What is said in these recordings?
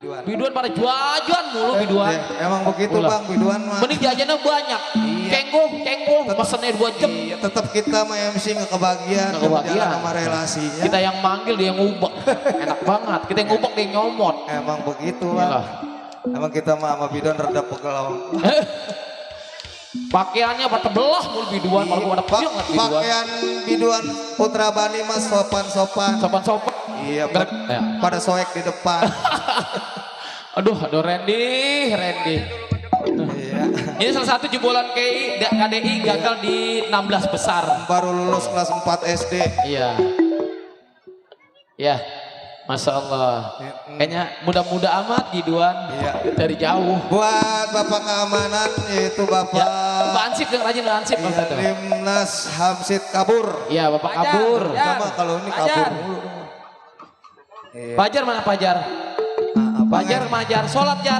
Biduan pada jajan mulu biduan. Emang begitu Bang, biduan mah. Mending jajannya banyak. Cenggung, pesennya 2 jam. Iya, tetap kita mah MC nggak kebagian sama relasinya. Kita yang manggil dia yang ngubek. Enak banget. Kita yang ngubek dia yang nyomot. Emang begitu Bang. Emang kita mah sama biduan rada pegel. Pakaiannya pada belah mulu biduan, kalau gua ada puyeng biduan. Pakaian biduan Putra Bani mas sopan-sopan. Sopan-sopan. Iya, pada soek di depan. Aduh Randy. Iya. Ini salah satu jebolan KDI gagal di 16 besar. Baru lulus kelas 4 SD. Iya. Ya, Masya Allah. Kayaknya muda-muda amat biduan. Iya. Dari jauh. Buat Bapak keamanan yaitu Bapak. Ya, Pak Ansip yang rajin Ansip. Iya, Limnas Hamsid kabur. Iya, Bapak kabur. Sama kalau ini kabur mulu. Iya. Pajar mana Pajar? Pajar majar, sholat Jar,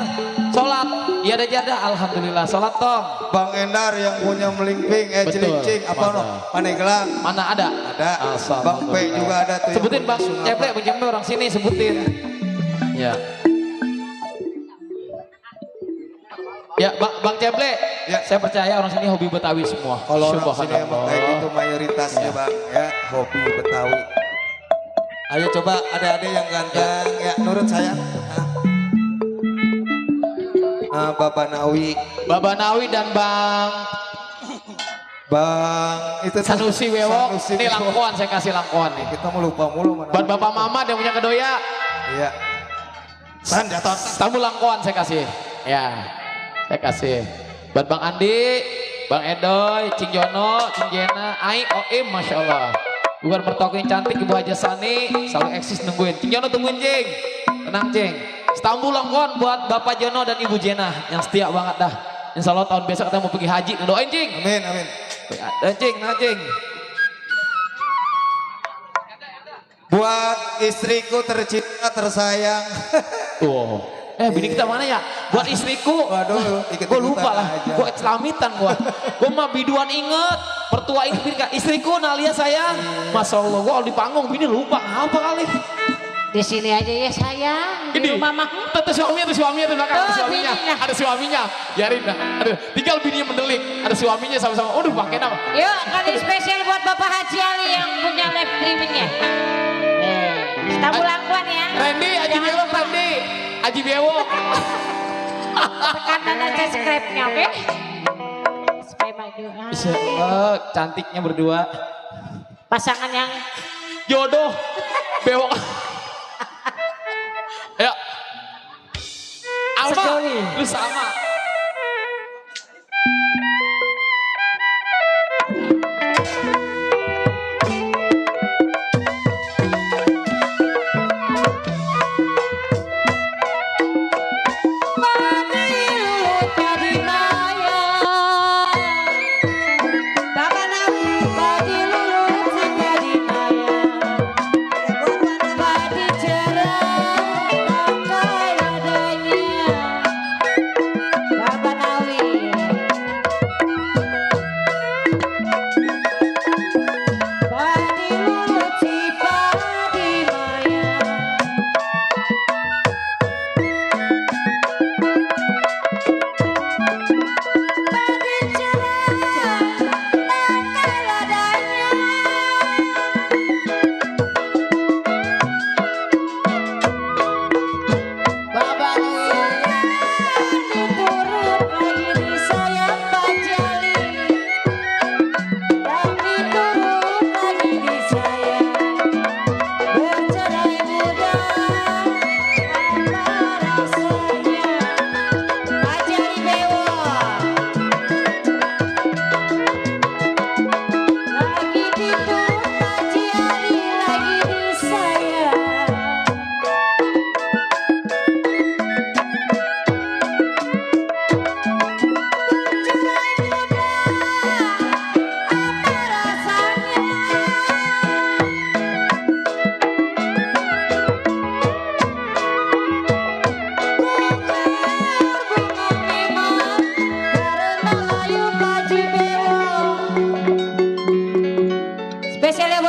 sholat. Iya ada Jar dah, alhamdulillah sholat tong. Bang Endar yang punya melingping, celincing, apa no? Paneglang. Mana ada? Ada. Bang P juga ada tuh. Sebutin Bang Ceple, Bang Ceple orang sini sebutin. Ya. Ya Bang Ceple, ya. Saya percaya orang sini hobi Betawi semua. Kalau orang sini emang kayak gitu mayoritasnya ya. Bang, ya hobi Betawi. Ayo coba adik-adik yang ganteng, ya nurut saya. Bapak Nawi dan Bang itu Sanusi Wewok. Ini langkoan, saya kasih langkoan nih. Kita mau lupa mulu mana. Buat Bapak Mama yang punya kedoya. Iya. Tamu langkoan saya kasih. Ya, saya kasih. Buat Bang Andi, Bang Edoy, Cing Jono, Cing Jena, Ai, Oim, Masya Allah. Bukan mertua yang cantik, Ibu Haja Sani, selalu eksis nungguin. Cing Jono tungguin Cing, tenang Cing. Stambul langkon buat Bapak Jono dan Ibu Jena yang setia banget dah. Insya Allah tahun besok kita mau pergi haji, doain Cing. Amin. Dan Cing, Cing. Buat istriku tercinta tersayang. Bini kita mana ya? Buat istriku. Waduh, gue lupa lah. Gue selamitan gue. Gue mah biduan inget. Pertua istriku Nalia sayang. Masya Allah, gue kalau di panggung bini lupa apa kali. Di sini aja ya sayang. Di rumah mah. Tuh suaminya di belakang. Ada suaminya. Biarin dah. Aduh, tinggal bininya mendelik. Ada suaminya sama-sama. Udah pakai nama. Yuk, kali spesial buat Bapak Haji Ali yang punya live streamingnya. Tamu langkuan ya. Randy, Haji Bewok. Tekanan aja subscribe-nya, oke? Supaya maju. Cantiknya berdua. Pasangan yang jodoh. Bewok. Ya. Alma, lu sama.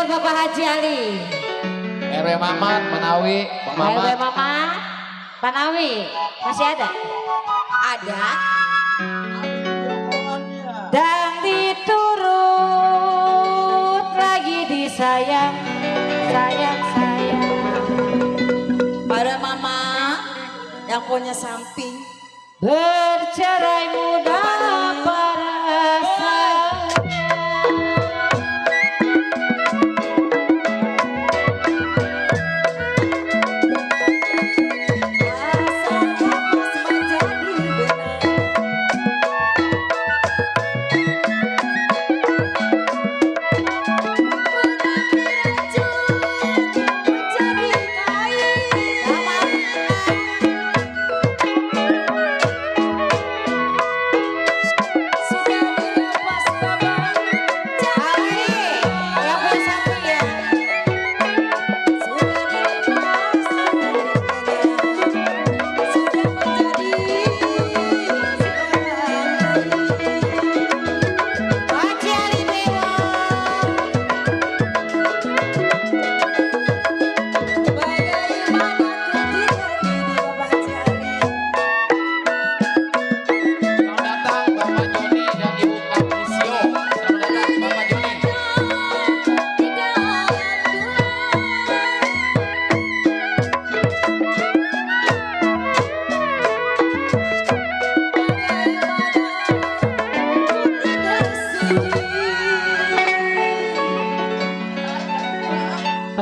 Bapak Haji Ali. RW Mamat, Manawi, Bang Mamat. RW Mama. Panawi masih ada? Ada. Dan diturut lagi disayang, sayang sayang. Para mama yang punya samping. Bercerai muda perasa.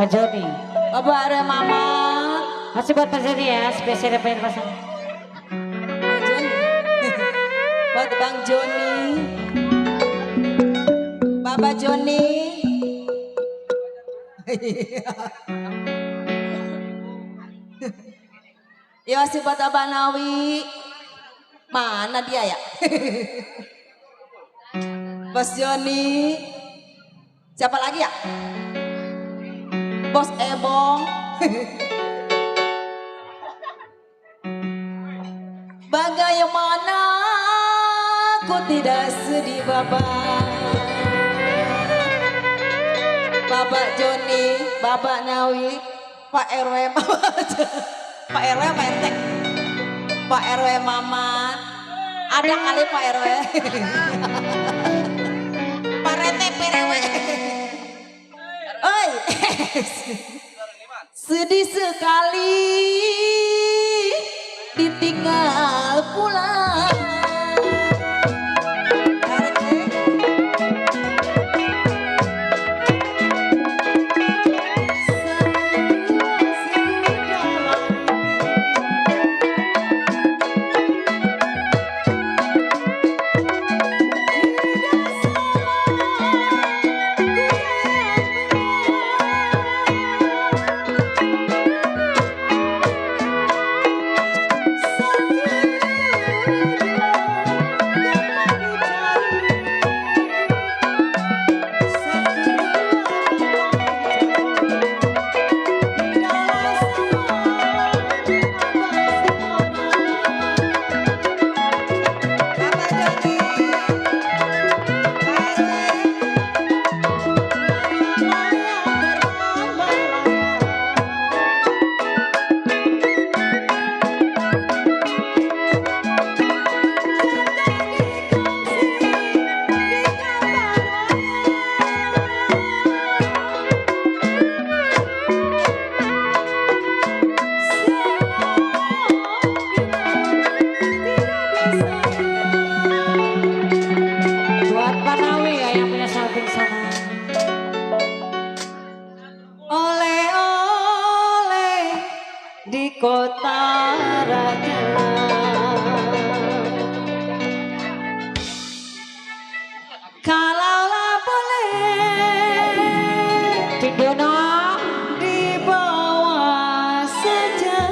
Pak Joni. Para mama. Masih buat Pak Joni ya, spesial pengen pasang. Bang Joni. Buat Bang Joni. Bapak Joni. Ya masih buat Abah Nawi. Mana dia ya? Bos Joni. Siapa lagi ya? Bos Ebong. Bagaimana aku tidak sedih Bapak. Bapak Joni, Bapak Nawi, Pak RW, Pak RW Pak RT, Pak RW Mamat, ada kali Pak RW, Pak RT PRW. Oi, sedih sekali ditinggal pulang. Kota Raja. Kalaulah boleh Cindono dibawa saja.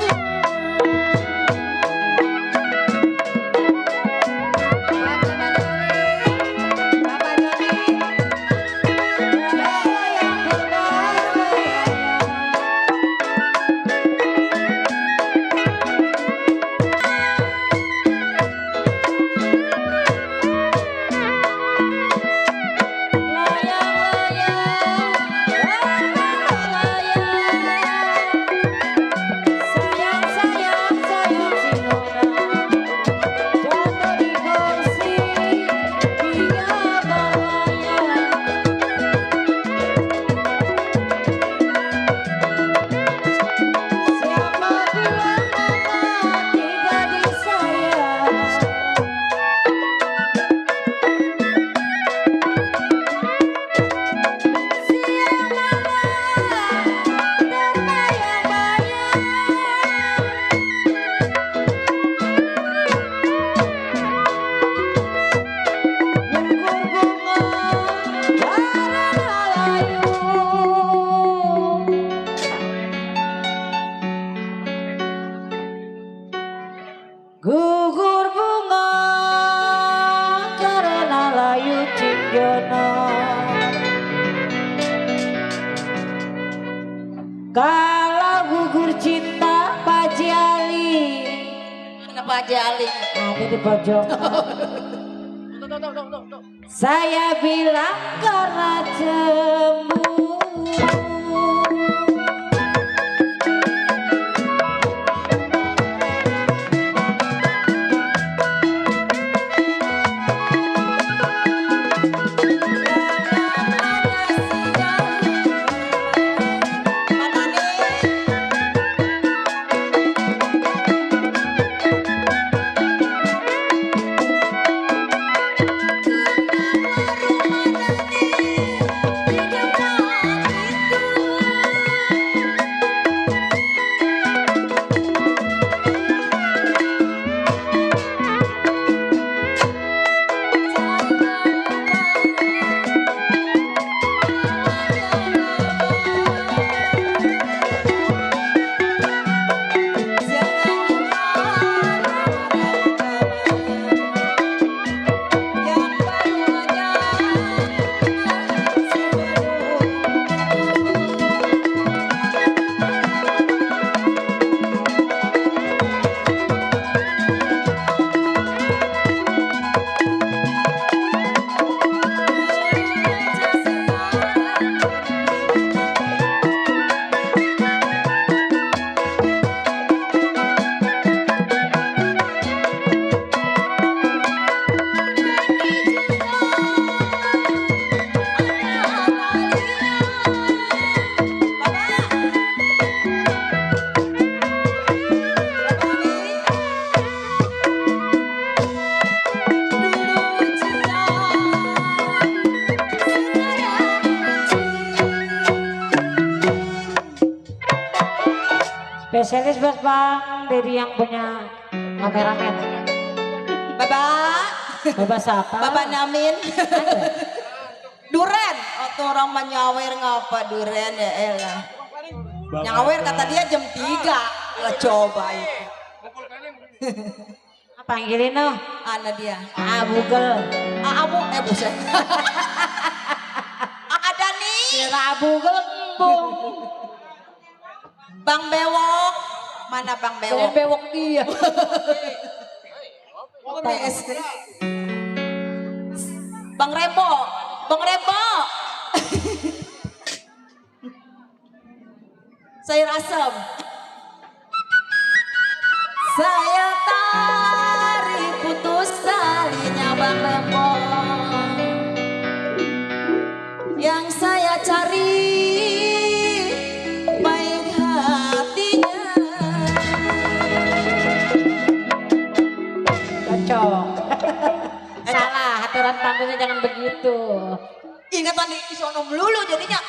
Kalau gugur cinta Pak Jali. Mana Pak Jali? Ada di pojok. Saya bilang karena cemburu. Spesialis buat Bang Dedi yang punya kameramen. Bapak. Bapak siapa? Bapak Namin. Duren. Oh, tuh orang menyawer ngapa duren ya elah. Nyawer kata dia jam 3. Lah coba itu. Panggilin no. Ana dia. Google. Abu buset. Ada nih. Kira Google embung. Bang Bewok. Mana Bang Bewok? Bewok dia. BSD. Bang Rebo. Bang Rebo. Sayur asam. Saya tarik putus talinya Bang Rebo. Yang saya cari baik hatinya. Cocok. Salah, aturan pantunnya jangan begitu. Ingatan di sono melulu jadinya.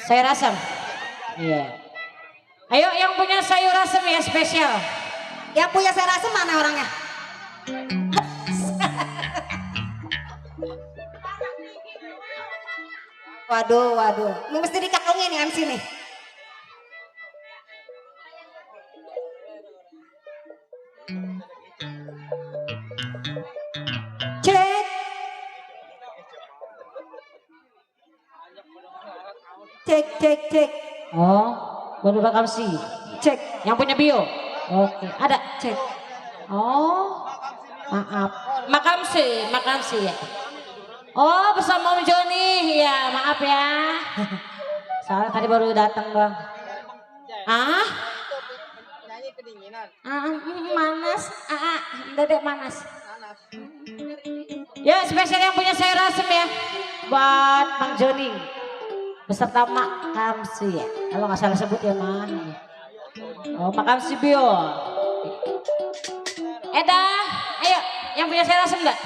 Sayur asam. Iya. Ayo yang punya sayur asam ya spesial. Yang punya sayur asam mana orangnya? Waduh. Mesti dikakungin nih MC nih. Cek. Cek. Oh, baru bakal sih. Cek. Yang punya bio. Oke, ada cek. Oh, maaf. Makam sih ya. Oh, bersama Om Joni. Ya, maaf ya. Soalnya tadi baru datang bang. Manas. Dedek manas. Ya, spesial yang punya sayur asem ya. Buat Bang Joni. Beserta Mak Kamsi ya. Kalau nggak salah sebut ya Mak. Oh, Mak Kamsi bio. Eda, ayo. Yang punya sayur asem enggak?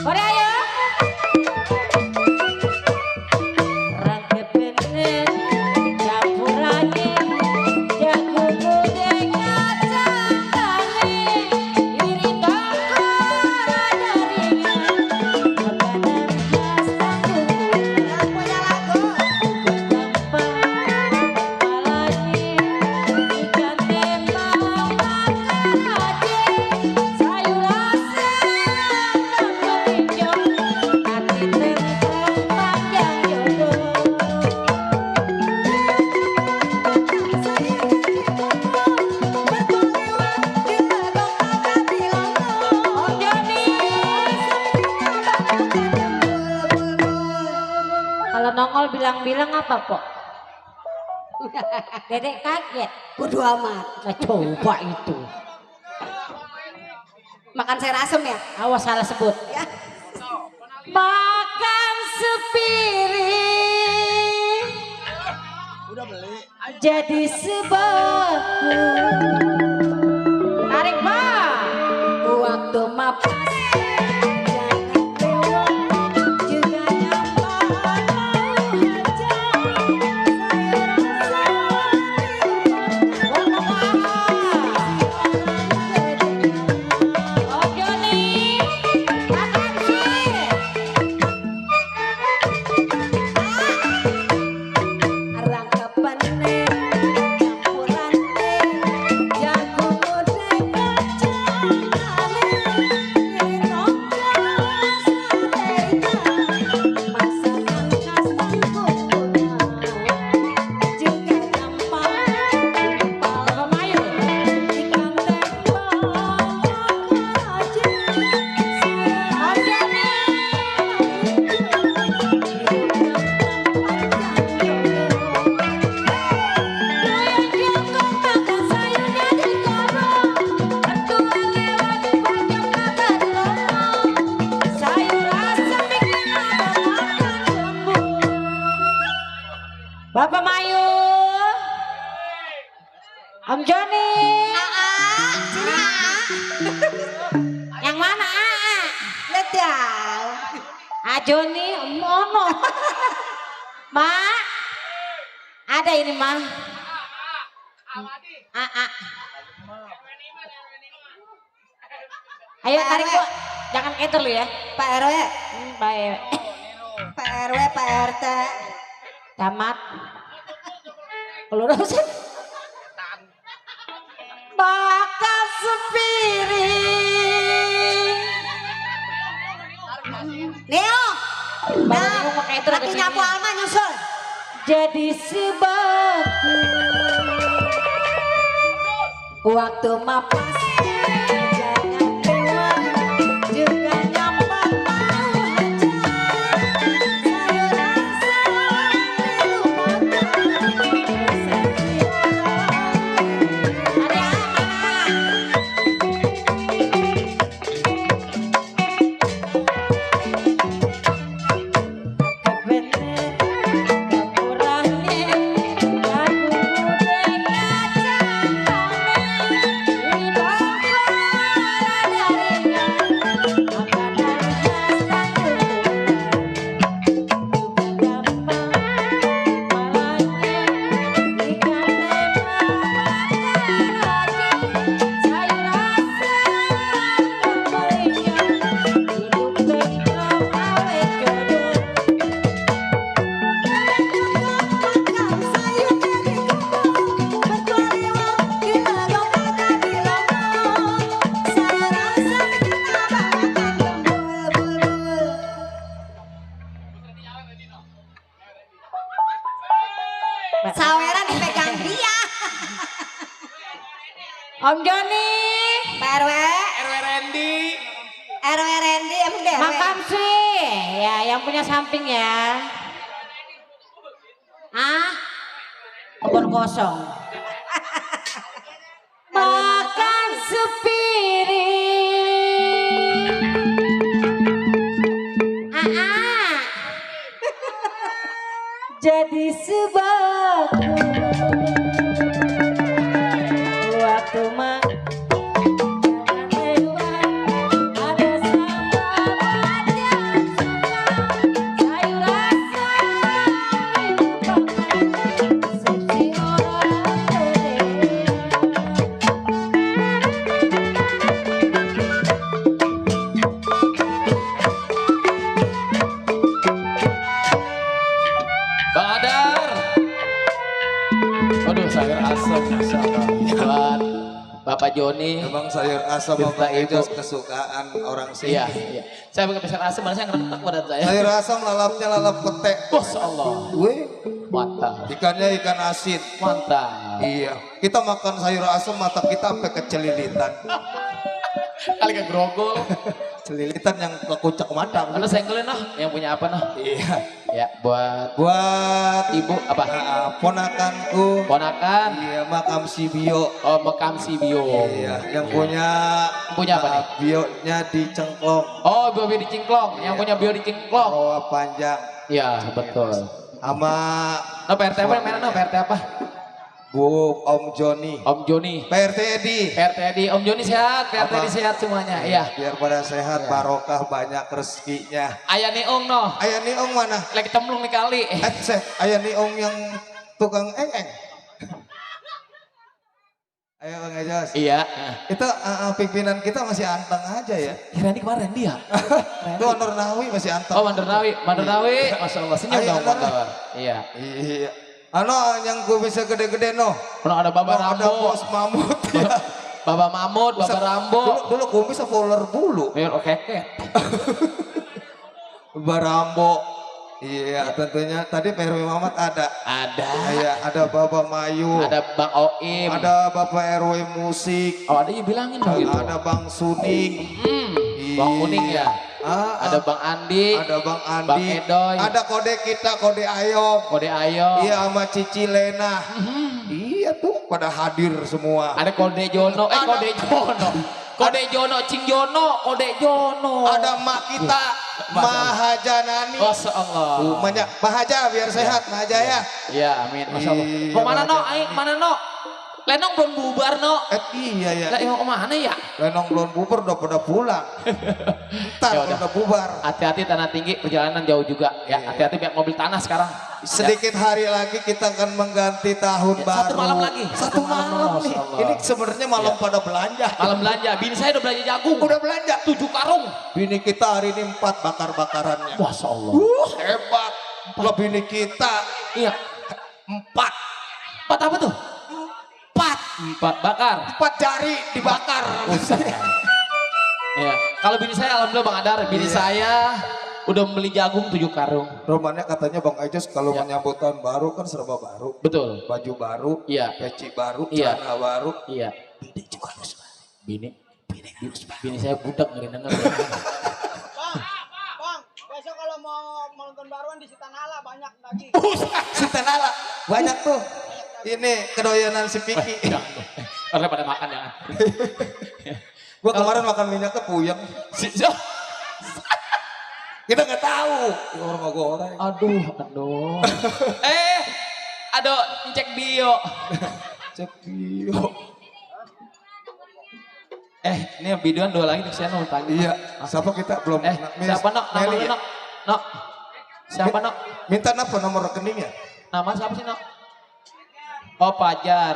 Mari ayo. Rangkep bener, campur angin, jagung gudeg kacang tanah, iring bakar ada ringan, makanan khas Tanggung. Yang punya lagu. Gampang, kepalanya ikan tembak. bilang-bilang apa kok? Dedek kaget. Bodo amat. Nah, coba itu. Makan sayur asem ya? Awas salah sebut. Ya. Makan sepiring. Udah beli. Jadi sebabku. Tarik bang. Waktu mapas. Bapak Mayu, Om Joni, Sini yang mana lihat ya. Joni, Mono, Ma, ada ini mah, ayo tarik Bu, jangan keter lu ya, Pak RW, baik, Pak RW, Pak RT. camat, kelurahan sih. Makan sepiring. Neo. Baru mau pakai itu ada Laki nyapu sini. Alma nyusul. Jadi sebabku Waktu mapas. Jangan lewat. Juga nyampak mau aja. Sayur asam dilupakan. ada apa? Saweran dipegang dia. Om Joni, Pak RW, RW Randy. RW Randy emang deh. makam sih, ya yang punya samping ya. Kebun kosong. Makan sepiring. Jadi sebabku waktu ada sama aja sayur asam seperti orang beda. Bang Adar. Waduh, sayur asam Masya Allah. Buat Bapak Joni. Emang sayur asam Kita sama itu. itu kesukaan orang sini. Iya, iya. Saya pakai sayur asam, mana saya ngerentak badan saya. Sayur asam lalapnya lalap petek. Masya Allah. Wih, Mantap. ikannya ikan asin. Mantap. Iya, kita makan sayur asam mata kita sampai kecelilitan. Kali ke grogol. celilitan yang kekucak mata. Mana sengkelnya noh? Yang punya apa noh? Iya. Ya buat Buat ibu apa? ponakanku. Ponakan. Iya, makam si Bio. Oh Mekam si Bio. Iya, yang punya Punya apa nih? Bionya di Cengklong. Oh bio di Cingklong. Yang punya bio di Cingklong. Rawa panjang. Iya betul. Sama No PRT apa yang mana no? PRT apa? Bu Om Joni. Om Joni. PRT Edi. PRT di Om Joni sehat. PRT Apa? di sehat semuanya. Iya. Biar pada sehat, barokah, banyak rezekinya. Ayah Neong noh. Ayah Niong mana? Lagi temlung nih kali. Ayah Niong yang tukang engeng. Ayo Bang Ejos. Iya. Itu pimpinan kita masih anteng aja ya. Randy kemarin dia. Itu Honor Nawi masih anteng. Oh Mandernawi. Mandernawi. Masya Allah senyum Ayo, dong Andor. motor. Iya. Iya. Yang gue bisa gede-gede no. Pernah ada Baba Ada Rambo. Bos Mamut. Ya. Baba Mamut, Baba Rambo. Dulu kumis apa ular bulu? Biar oke. Baba Rambo. Iya, tentunya tadi Pak RW Mamat ada. Ada. Iya, ada Bapak Mayu. Ada Bang Oim. Ada Bapak RW Musik. Oh ada ya bilangin dong gitu. Ada Bang Suning. Bang Kuning ya. Ada Bang Andi. Ada Bang Andi. Bang Edoy. Ada kode kita, kode Ayom. Kode Ayo. Iya, sama Cici Lena. Iya tuh, pada hadir semua. Ada Kode Jono. Kode Jono. Kode Jono, Cing Jono, Kode Jono. Ada Mak kita, Mahajanani. Masya Allah. Banyak Mahaja biar sehat, Mahaja ya. Iya, amin. Masya Allah. Iya, Mau mana no? Mahaja. Aing mana no? Lenong belum bubar no. Iya ya. Lah mau kemana ya? Lenong belum bubar udah pada pulang. Ntar Ya kalau udah. udah bubar. Hati-hati tanah tinggi, perjalanan jauh juga. Ya, Iya. hati-hati biar mobil tanah sekarang. Sedikit hari lagi kita akan mengganti tahun Ya, baru. satu malam lagi. Satu malam nih. Masya Allah. Ini sebenarnya malam Ya. pada belanja. Malam belanja, bini saya udah belanja jagung. Udah belanja. 7 karung. Bini kita hari ini 4 bakar-bakarannya. Masya Allah. Hebat. Kalau bini kita Iya. 4. 4 apa tuh? 4 bakar. 4 jari dibakar. Ya. Kalau bini saya alhamdulillah Bang Adar, bini Iya. saya udah beli jagung 7 karung. Romannya katanya Bang Ejos kalau Ya. menyambut tahun baru kan serba baru. Betul. Baju baru, Iya. peci baru, Iya. celana baru. Iya. Bini juga harus baru. Bini saya budak ngeri denger. Bang, besok kalau mau nonton baruan di Sitanala banyak lagi. Sitanala banyak tuh. Ini kedoyanan si Piki. Karena pada makan ya. Gua kemarin makan minyaknya puyeng. Kita nggak tahu. Ya, orang mau goreng. Aduh. Aduh, cek bio. Cepio. Ini videoan 2 lagi nih saya mau tanya. Iya. Siapa kita belum? Miss Siapa nok? Nama Meli lu ya? nok? Nok. Siapa nok? Minta apa nomor rekeningnya? Nama siapa sih nok? Oh Pajar.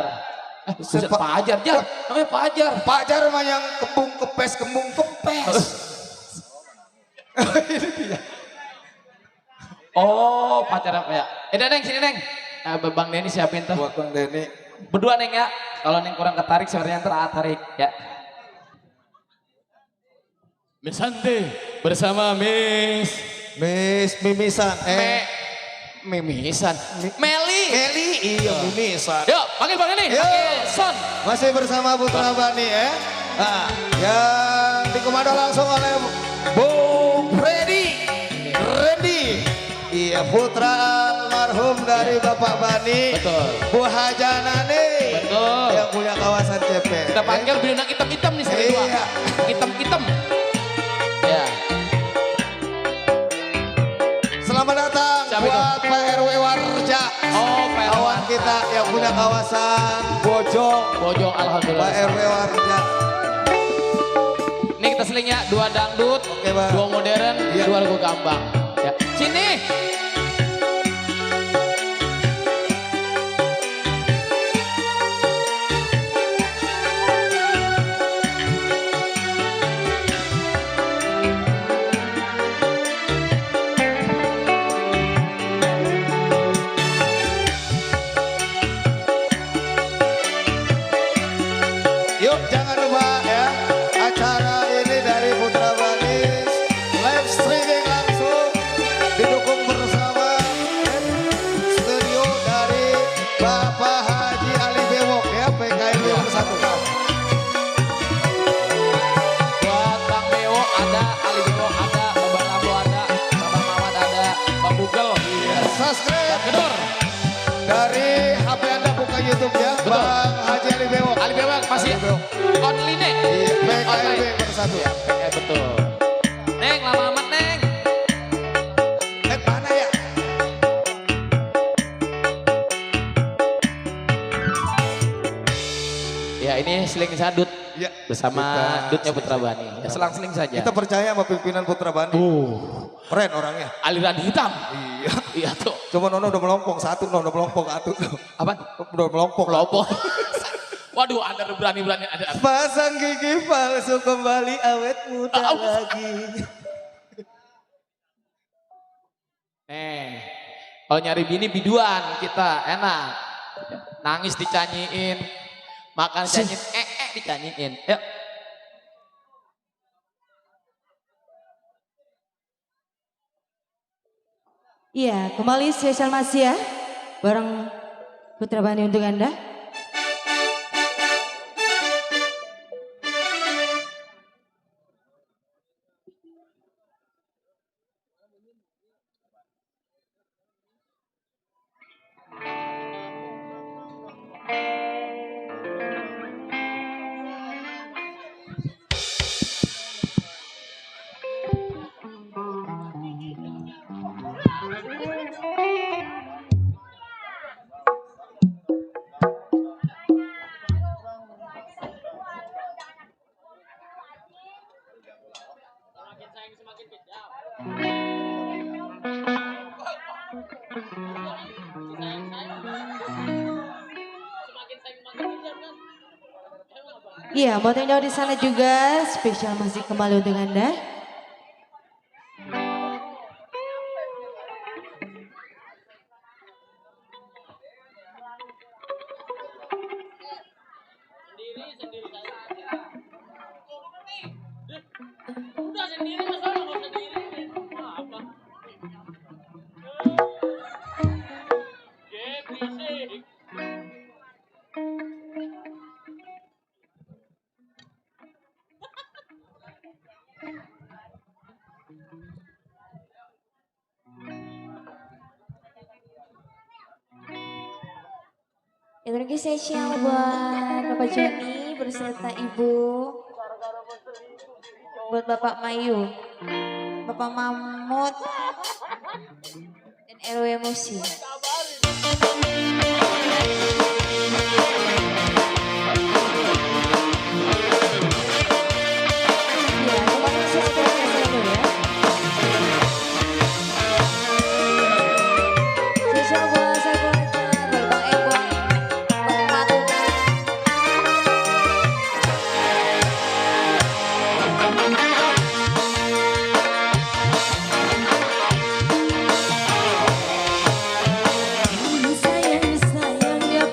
Buset, Pajar, Jar. Namanya Pajar. Pak Jar mah yang kembung kempes. Oh, Pajar apa ya? Neng, sini Neng. Bang Denny siapin tuh. Buat Bang Denny. Berdua Neng ya. Kalau Neng kurang ketarik, suaranya ntar tarik ya. Miss Ante bersama Miss Mimisan. Mimisan. Meli. Meli, iya Mimisan. Yuk, panggil Bang Denny. Yuk. Panggil Son. Masih bersama Putra Bani ya. Nah, yang dikomando langsung oleh Bung Freddy. Iya, putra almarhum dari Bapak Bani. Betul. Bu Hajanani. Betul. Yang punya kawasan CP. Kita panggil bintang hitam-hitam nih sini dua. Iya. Hitam-hitam. Ya. Selamat datang Siapa itu? buat Pak RW Warja. Oh, Pak RW Kawan kita yang punya kawasan Bojong. Bojong alhamdulillah. Pak RW Warja. Ini kita seling ya, 2 dangdut, Oke, Bang. 2 modern, Iya. 2 lagu gambang. Ya. Sini. Yuk jangan lupa ya, acara ini dari Putra Banis live streaming langsung didukung bersama studio dari Bapak Haji Ali Bewok ya, PKL nomor 1. Buat Bang Bewo ada Siap. dong. Only Neng. Iya, PKLB Online. bersatu. Ya, betul. Neng, lama amat Neng. Mana ya? Ya ini Seling Sadut Ya, bersama kita- Dutnya Putra Bani. Ya, selang-seling saja. Kita percaya sama pimpinan Putra Bani. Keren orangnya. Aliran hitam. Iya. Iya tuh. Cuma Nono udah melompong satu, Nono udah melompong satu. Apa? Udah melompong. Kelompok. Waduh, ada berani-berani ada. Pasang gigi palsu kembali awet muda Ah, lagi. Kalau nyari bini biduan kita enak. Nangis dicanyiin, makan dicanyiin, dicanyiin. Yuk. Iya, kembali spesial masih ya. Bareng Putra Bani untuk Anda. Iya, buat yang jauh di sana juga spesial masih kembali untuk Anda. Yang lagi spesial buat Bapak Joni berserta Ibu, buat Bapak Mayu, Bapak Mahmud, dan RW Musi. Iya, Bapak Musi spesial dulu ya. Spesial buat saya belajar, buat Bang Ebo, Bang Matu. Sayang, sayang, ya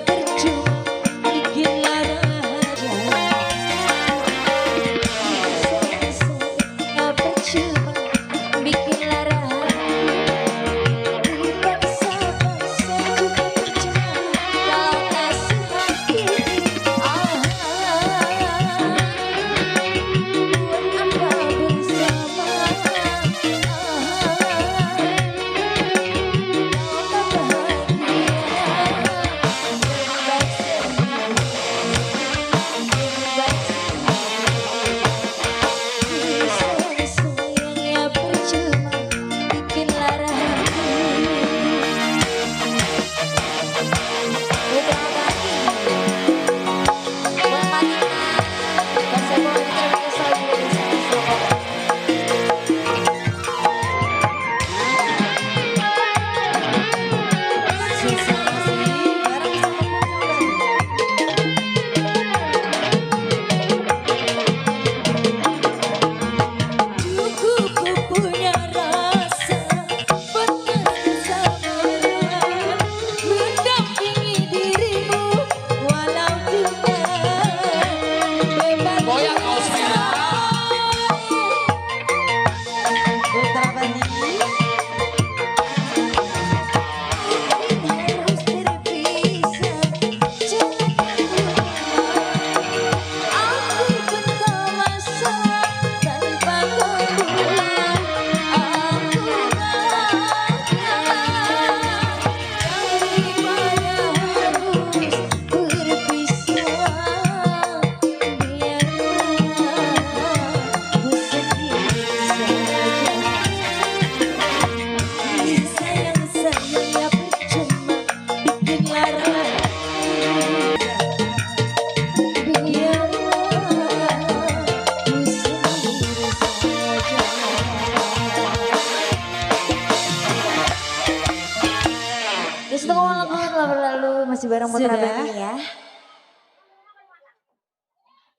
bareng Putra Sudah. Bani ya.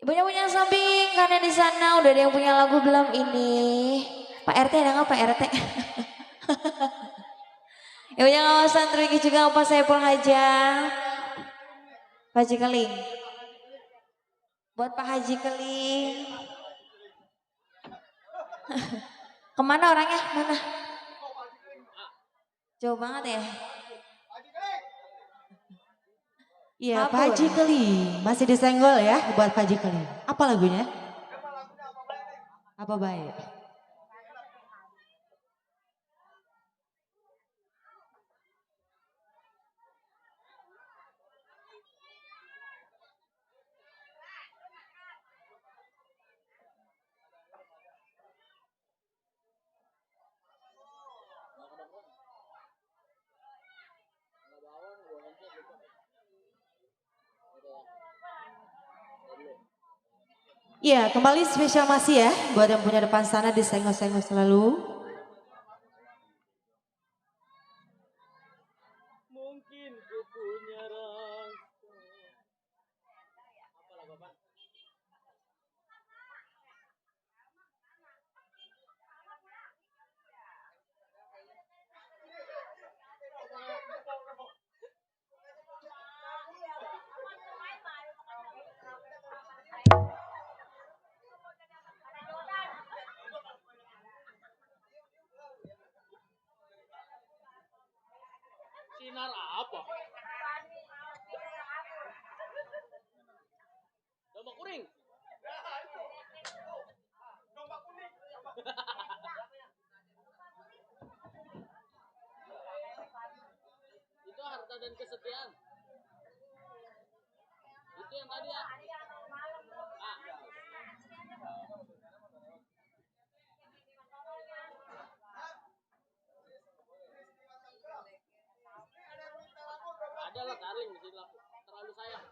Ibunya punya samping karena di sana udah ada yang punya lagu belum ini? Pak RT ada nggak Pak RT? Ibunya kawasan Triki juga Pak Saiful Haja. Pak Haji Keling. Buat Pak Haji Keling. Kemana orangnya? Mana? Jauh banget ya. Iya, Kabur. Pak Haji Keling. Masih disenggol ya buat Pak Haji Keling. Apa lagunya? Apa baik? Iya, kembali spesial masih ya buat yang punya depan sana disenggol-senggol selalu. Sinar apa? Domba kuning. Itu harta dan kesetiaan. Itu yang tadi ya. Ada lah darling di sini terlalu sayang.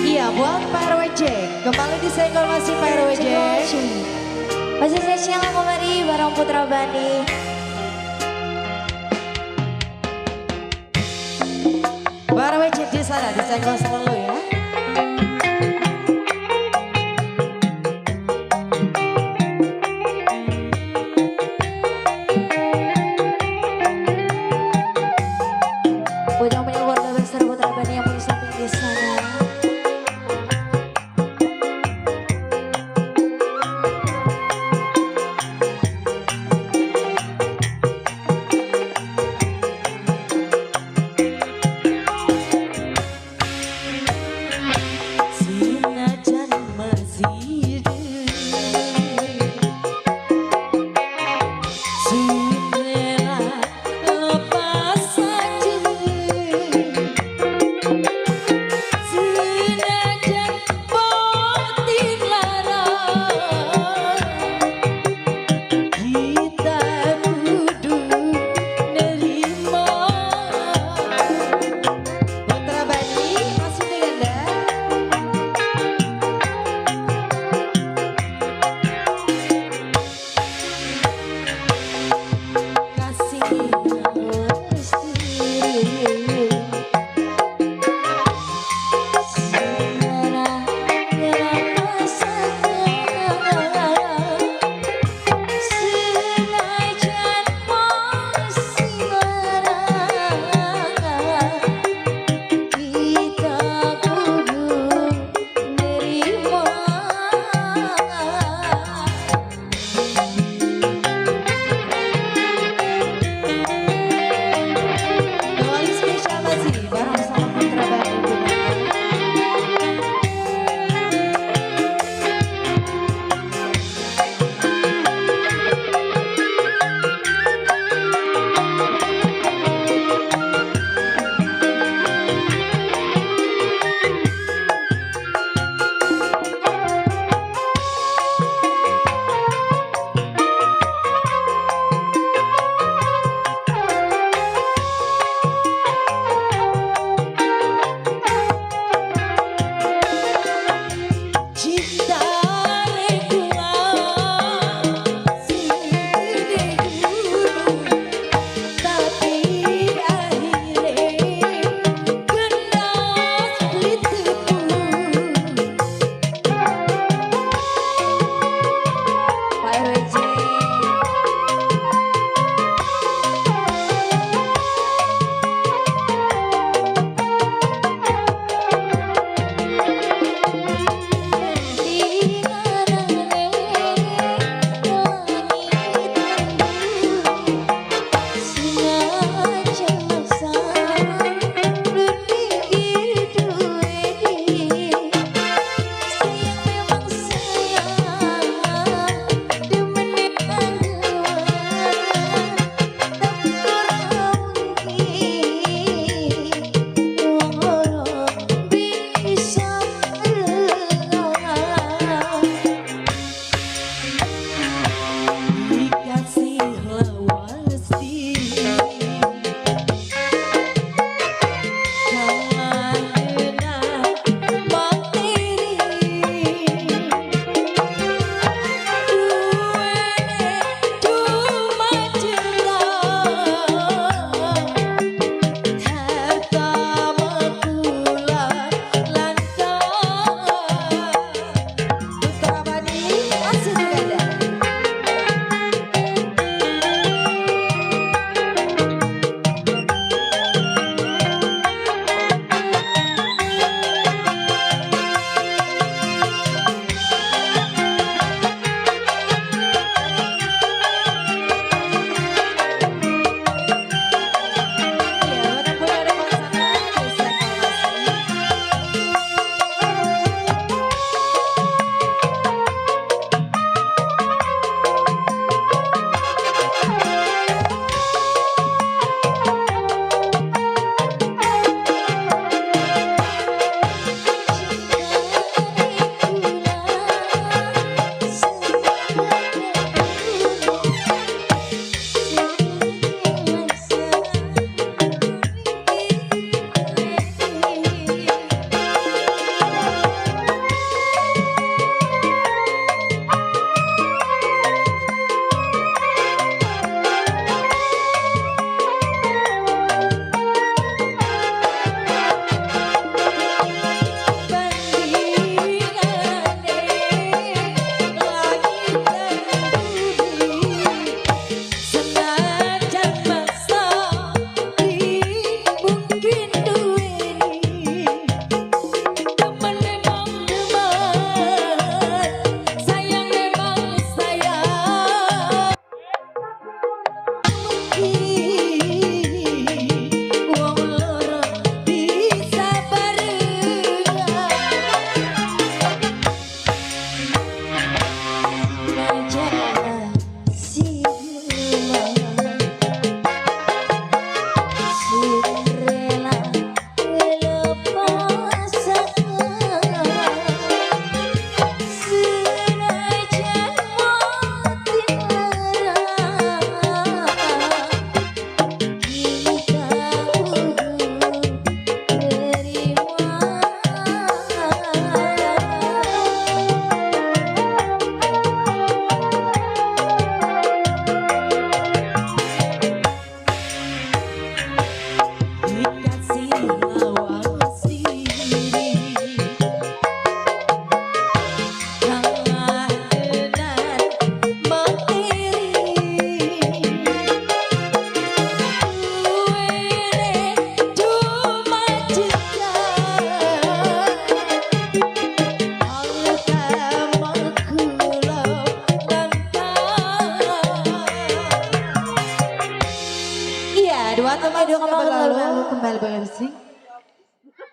Iya, buat Pak RWJ. Kembali disenggol masih Pak RWJ. Masih spesial kembali bareng Putra Bani. Pak RWJ di sana disenggol selalu ya. Buat yang punya keluarga besar Putra Bani yang punya samping di sana.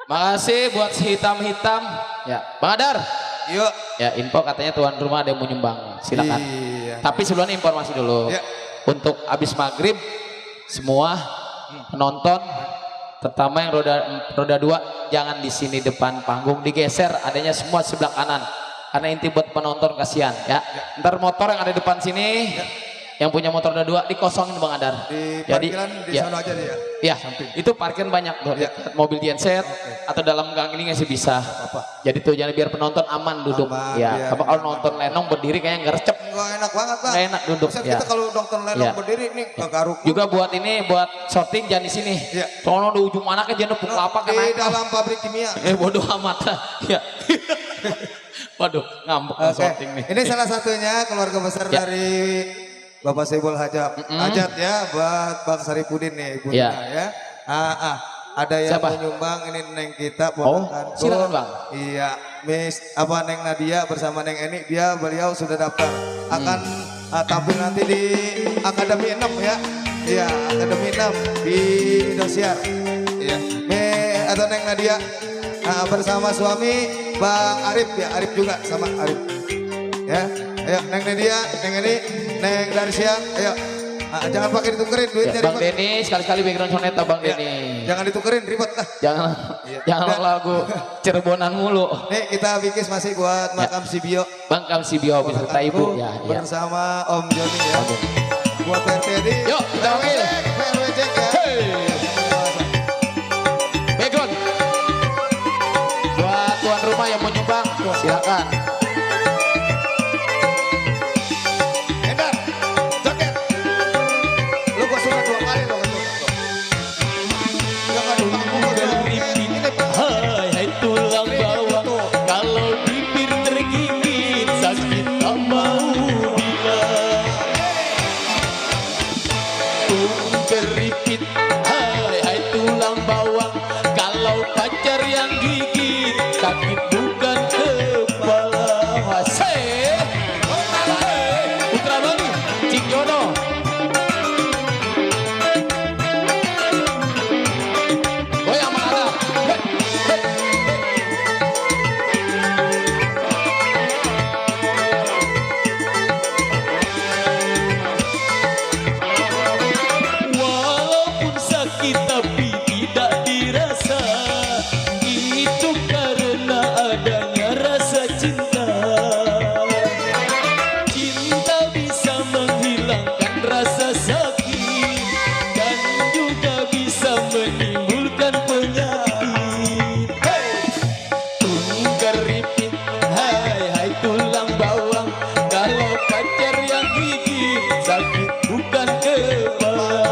Makasih buat si hitam-hitam. Ya, Bang Adar. Yuk. Ya, info katanya tuan rumah ada yang mau nyumbang. Silakan. Iya. Tapi sebelumnya informasi dulu. Ya. Untuk abis maghrib semua penonton, terutama yang roda 2 jangan di sini depan panggung, digeser adanya semua sebelah kanan. Karena inti buat penonton kasihan ya. Ntar motor yang ada depan sini, yang punya motor roda 2 dikosongin Bang Adar. Di Jadi parkiran di ya, sana aja deh ya. ya itu parkir banyak tuh. Mobil genset atau dalam gang ini nggak sih bisa. Jadi tuh jangan biar penonton aman duduk. Aman, Ya, biar kalau nonton lenong berdiri kayaknya nggak recep. Nggak enak banget Bang. Nggak enak duduk. Maksud Ya. kita kalau nonton lenong Ya. berdiri nih garuk. Juga buat ini, buat shooting jangan di sini. Iya. Soalnya di ujung mana kan jangan pukul apa kan Di naik. dalam pabrik kimia. Bodoh amat. Ya. Waduh, ngambek Oke. shooting nih. Ini salah satunya keluarga besar Ya. dari Bapak Saiful Hajat ya, buat Bang Saripudin nih, Ibu Ya. Nina ya. Ada yang Siapa? mau nyumbang, ini Neng kita, Oh, ponakan silakan, tuh. Bang. Iya, Miss Neng Nadia bersama Neng Eni, beliau sudah daftar akan tampil nanti di Akademi 6 ya. Iya, Akademi 6 di Indosiar. Iya, atau Neng Nadia bersama suami Bang Arif ya, Arif juga sama Arif. Ya, ayo Neng Nadia, Neng Eni, Neng Darsia, ayo. Jangan pakai ditukerin Ya, duitnya Bang ribet. Denny, sekali-kali background soneta Bang Ya, Denny. jangan ditukerin ribet lah. Jangan Iya. jangan Dan- lagu Cirebonan mulu. Nih kita bikis masih buat makam si Bio. Bang Kamsibio beserta Ibu ya. Ya. Bersama Om Joni ya. Buat PRTD. Yuk, kita panggil. PRWJ ya. Hey. Background. Buat tuan rumah yang mau nyumbang, silakan. Endar, jaket. Lu gua surat 2 kali loh. Jangan dipanggung dong. Ini Hai hai tulang bawang, kalau bibir tergigit sakit tak mau bilang. Keripit, hai hai tulang bawang, kalau pacar yang gigit sakit bukan kepala. Hei, Putra Bali, Cing Jono. Goyang mana? Walaupun sakit tapi tidak dirasa, itu karena adanya rasa cinta. Cinta bisa menghilangkan rasa sakit dan juga bisa menimbulkan penyakit. Keripit, hai hai tulang bawang, kalau pacar yang gigit sakit bukan kepala.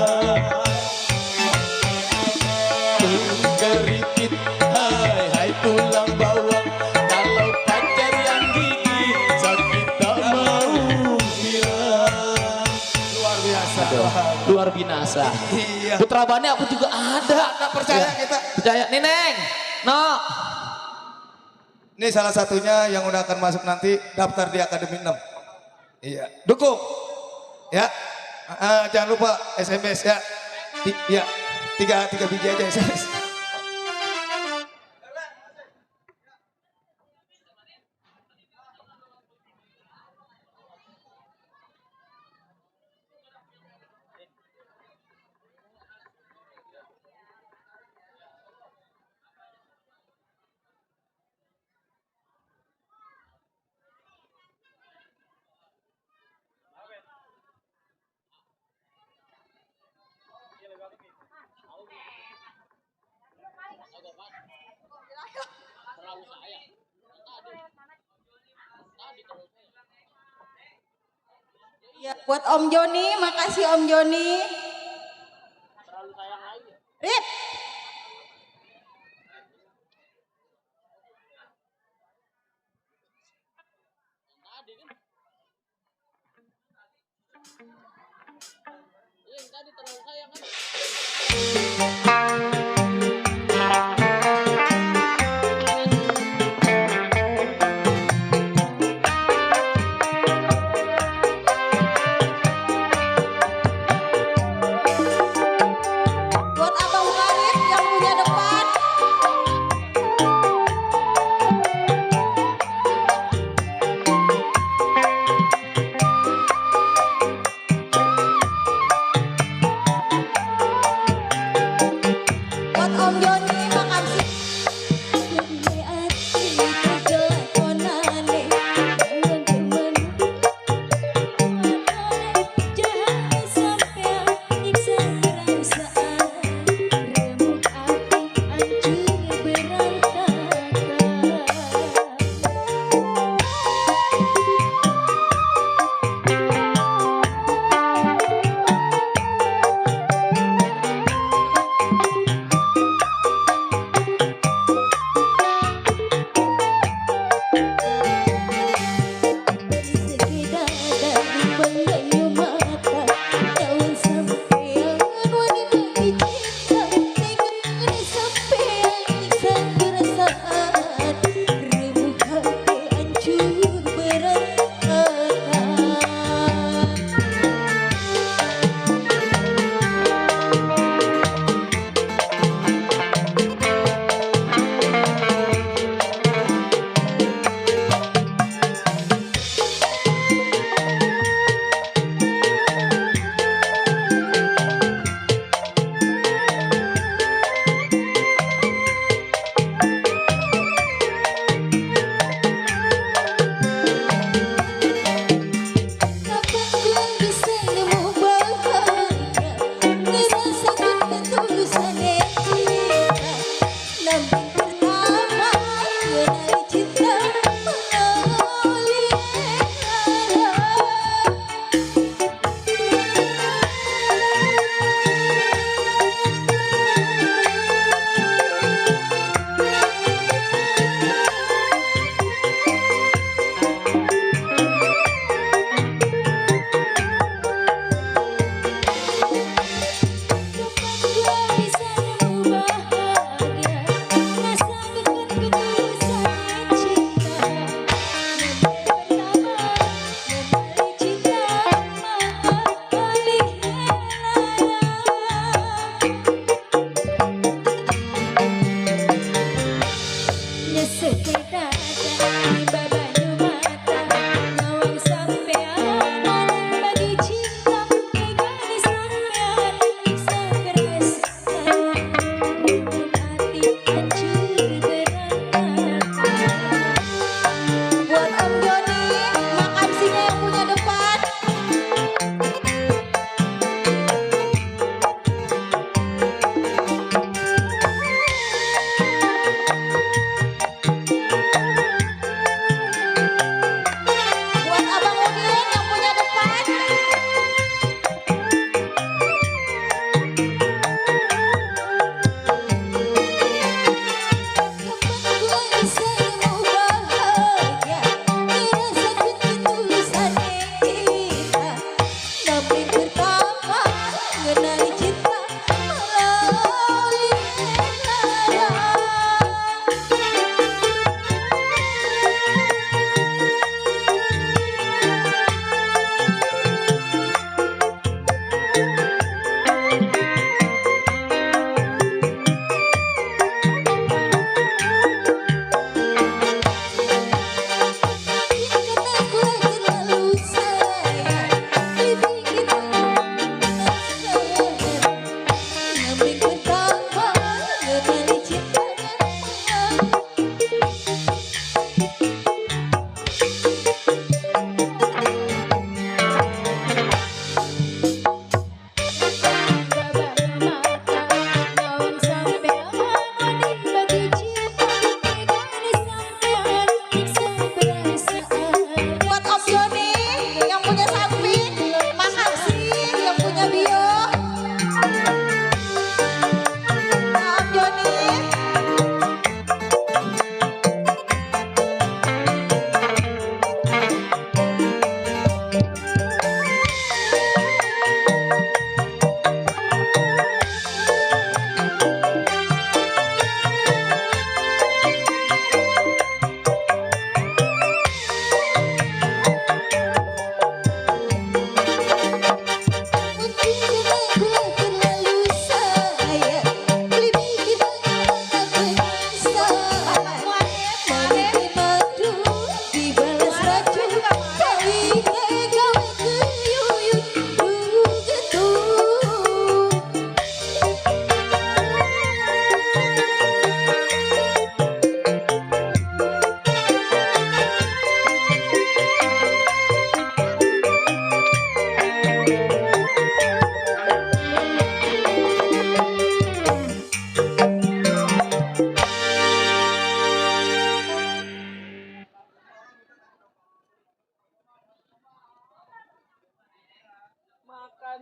Keripit, hai hai tulang bawang, kalau pacar yang gigit sakit tak mau bilang. luar biasa. Luar binasa. Iya. Putra Bani aku juga ada. Percaya Ya. kita. Percaya, Neneng. No. Ini salah satunya yang udah akan masuk nanti daftar di Akademi 6. Iya, dukung. Ya. Jangan lupa SMS ya. Ya, tiga biji aja SMS. Ya, buat Om Joni, makasih Om Joni. Rip. Buat Abang Arif yang punya depan.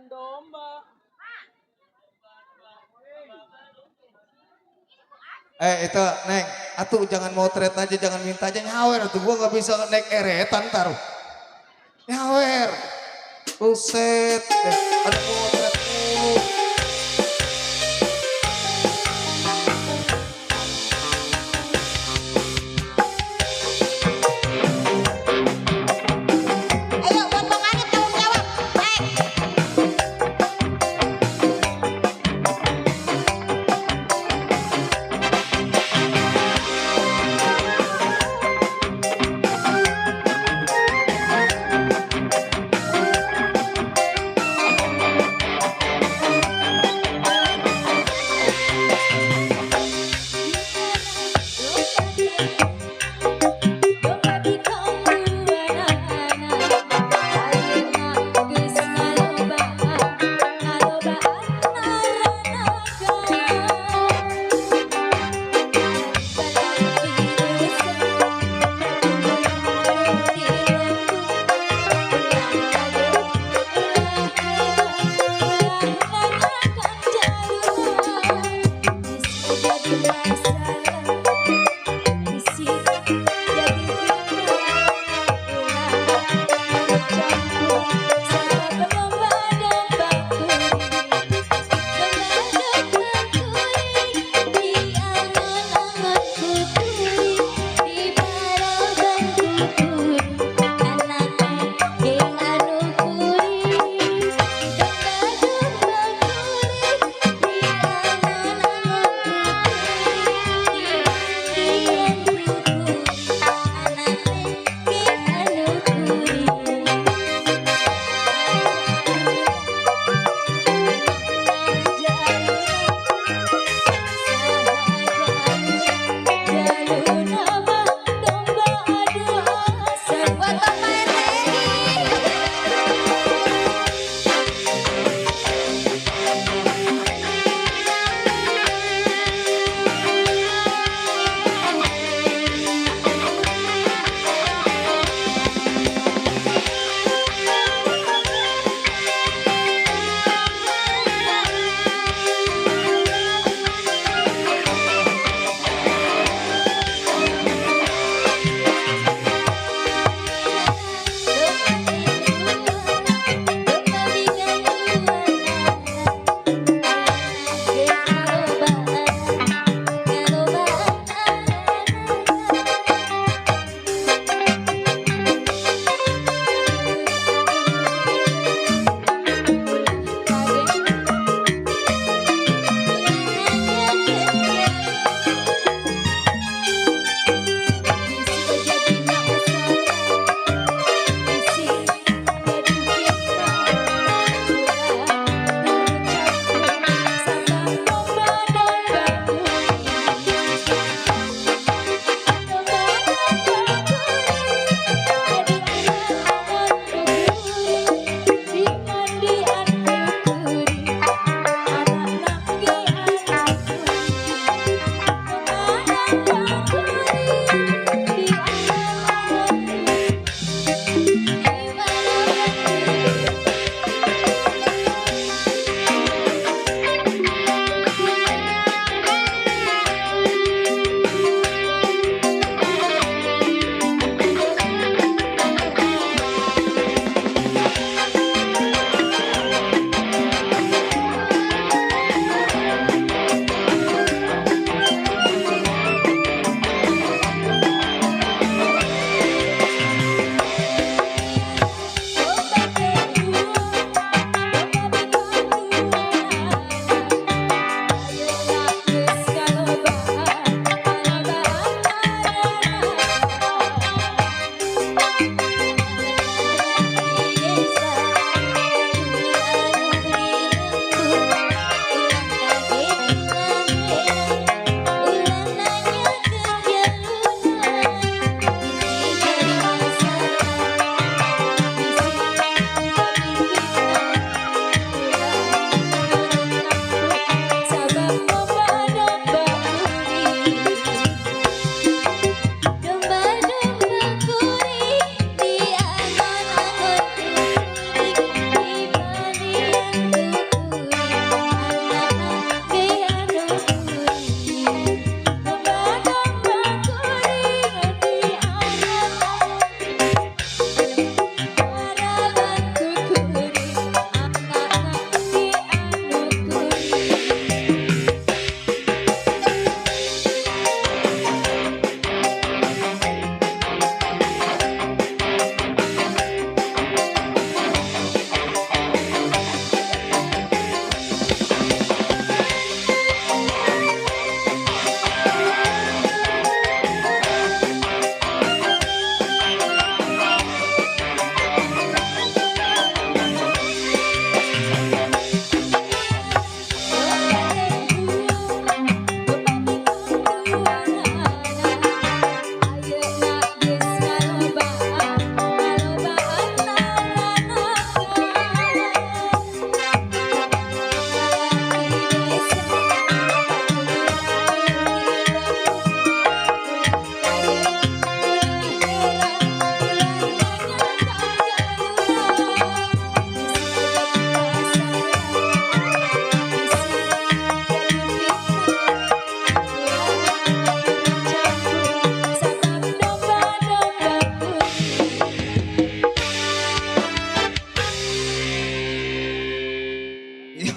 ikutan domba. Itu Neng, atuh jangan motret aja, jangan minta aja nyawer tuh, gua nggak bisa naik eretan taruh. Nyawer. Buset, ada motret tuh. Ayo buat Bang Adit tanggung jawab. Naik.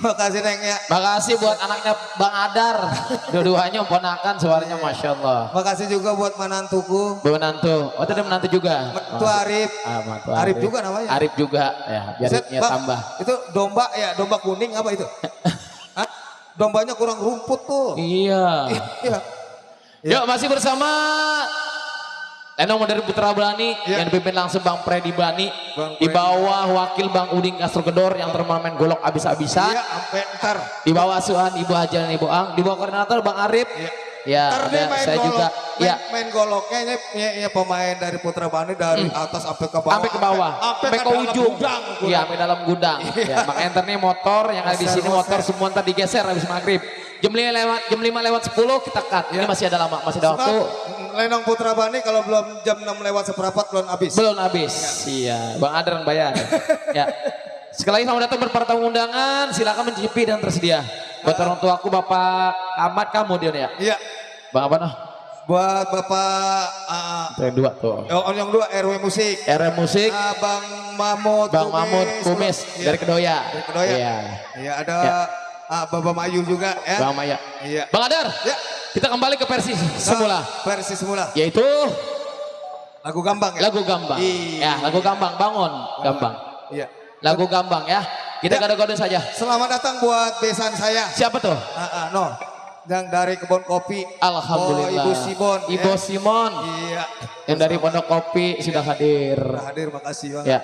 Makasih Neng ya. Makasih buat anaknya Bang Adar. Dua-duanya ponakan suaranya Masya Allah. Makasih juga buat menantuku. Menantu. Oh tadi menantu juga. Itu Arif. Mantu Arif juga namanya. Arif juga. Ya biar Set, ritmenya Bang, tambah. Itu domba ya, domba kuning apa itu? Hah? Dombanya kurang rumput tuh. Iya. Iya. Yuk masih bersama Lenong dari Putra Belani Ya. yang dipimpin langsung Bang Freddy Belani Bang di Freddy. bawah wakil Bang Uding Castro Gedor yang termamen golok abis-abisan. Iya, sampai ntar. Di bawah asuhan Ibu Haja dan Ibu Ang, di bawah koordinator Bang Arif. Iya. Ya, Ntar ada dia main saya golok, juga. Ya, main goloknya ini pemain dari Putra Bani dari atas sampai ke bawah. sampai ke bawah, sampai ke dalam ujung. gudang. Iya, sampai dalam gudang. Ya, Bang Enter nih motor yang ada di sini motor semua ntar digeser habis maghrib. Jam 5 lewat 10 kita cut. Ini masih ada lama, masih ada waktu. Lenong Putra Bani kalau belum jam 6 lewat seperempat belum habis. Belum habis. Iya, Bang Adar yang bayar. Ya. Sekali lagi selamat datang berpartamu undangan. Silakan mencicipi dan tersedia. Buat orang tua aku Bapak Ahmad kamu dia ya. Iya. Bang apa noh? Buat Bapak Yang dua tuh. yang dua RW Musik. RM Musik. Bang Mamut Bang Mahmud Kumis Iya. dari Kedoya. Dari Kedoya. Iya. Iya, ada Ya. Bapak Mayu juga ya. Bang Maya. Iya. Bang Adar. Ya. Kita kembali ke versi semula. Versi semula. Yaitu Lagu Gambang ya. lagu Gambang. Iya. Ya, lagu Gambang. Bangun. Gambang. Iya. Lagu Gambang ya. Kita Ya. kado-kado saja. Selamat datang buat besan saya. Siapa tuh? No. Yang dari kebun kopi. Alhamdulillah. Oh, Ibu Simon. Ibu ya. Simon. Iya. Yang dari Pondok Kopi sudah hadir. Sudah hadir, makasih banget. Ya.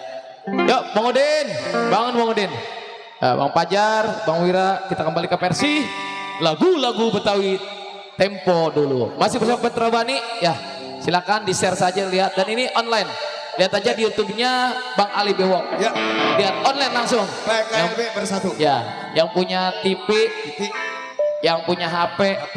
Yuk, Bang Udin. Bangun Bang Udin. Bang Pajar, Bang Wira, kita kembali ke versi lagu-lagu Betawi tempo dulu. Masih bersama Putra Bani? Ya, silakan di-share saja lihat. Dan ini online. Lihat aja di YouTube-nya Bang Ali Bewok. Ya. Lihat online langsung. PKLB bersatu. Ya, yang punya TV, Titik yang punya HP, HP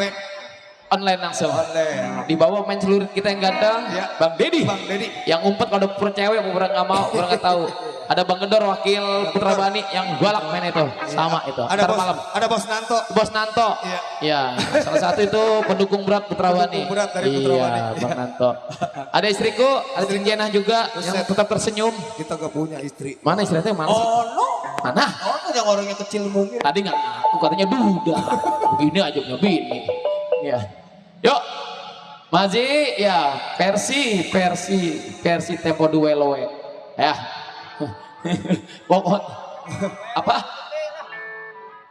online langsung. online. Di bawah main celurit kita yang ganteng, Ya. Bang Dedi. Bang Dedi. Yang umpet kalau pura cewek, pura nggak mau, pura nggak tahu. Ada Bang Gedor wakil Putra Bani yang galak main itu, sama itu. Ada Ntar bos, malam. ada bos Nanto. Bos Nanto. Iya. Iya, salah satu itu pendukung berat Putra Bani. Pendukung berat dari Putra Iya, Bani. Bang Nanto. Ada istriku, ada Cing Jenah juga yang tetap tersenyum. Kita gak punya istri. Mana istrinya mana sih? Oh no. Mana? Oh yang orangnya kecil mungkin. Tadi nggak ngaku katanya duda. Begini aja punya bini. Ya. Yuk. Mazi ya versi tempo duelo ya. Pokok apa?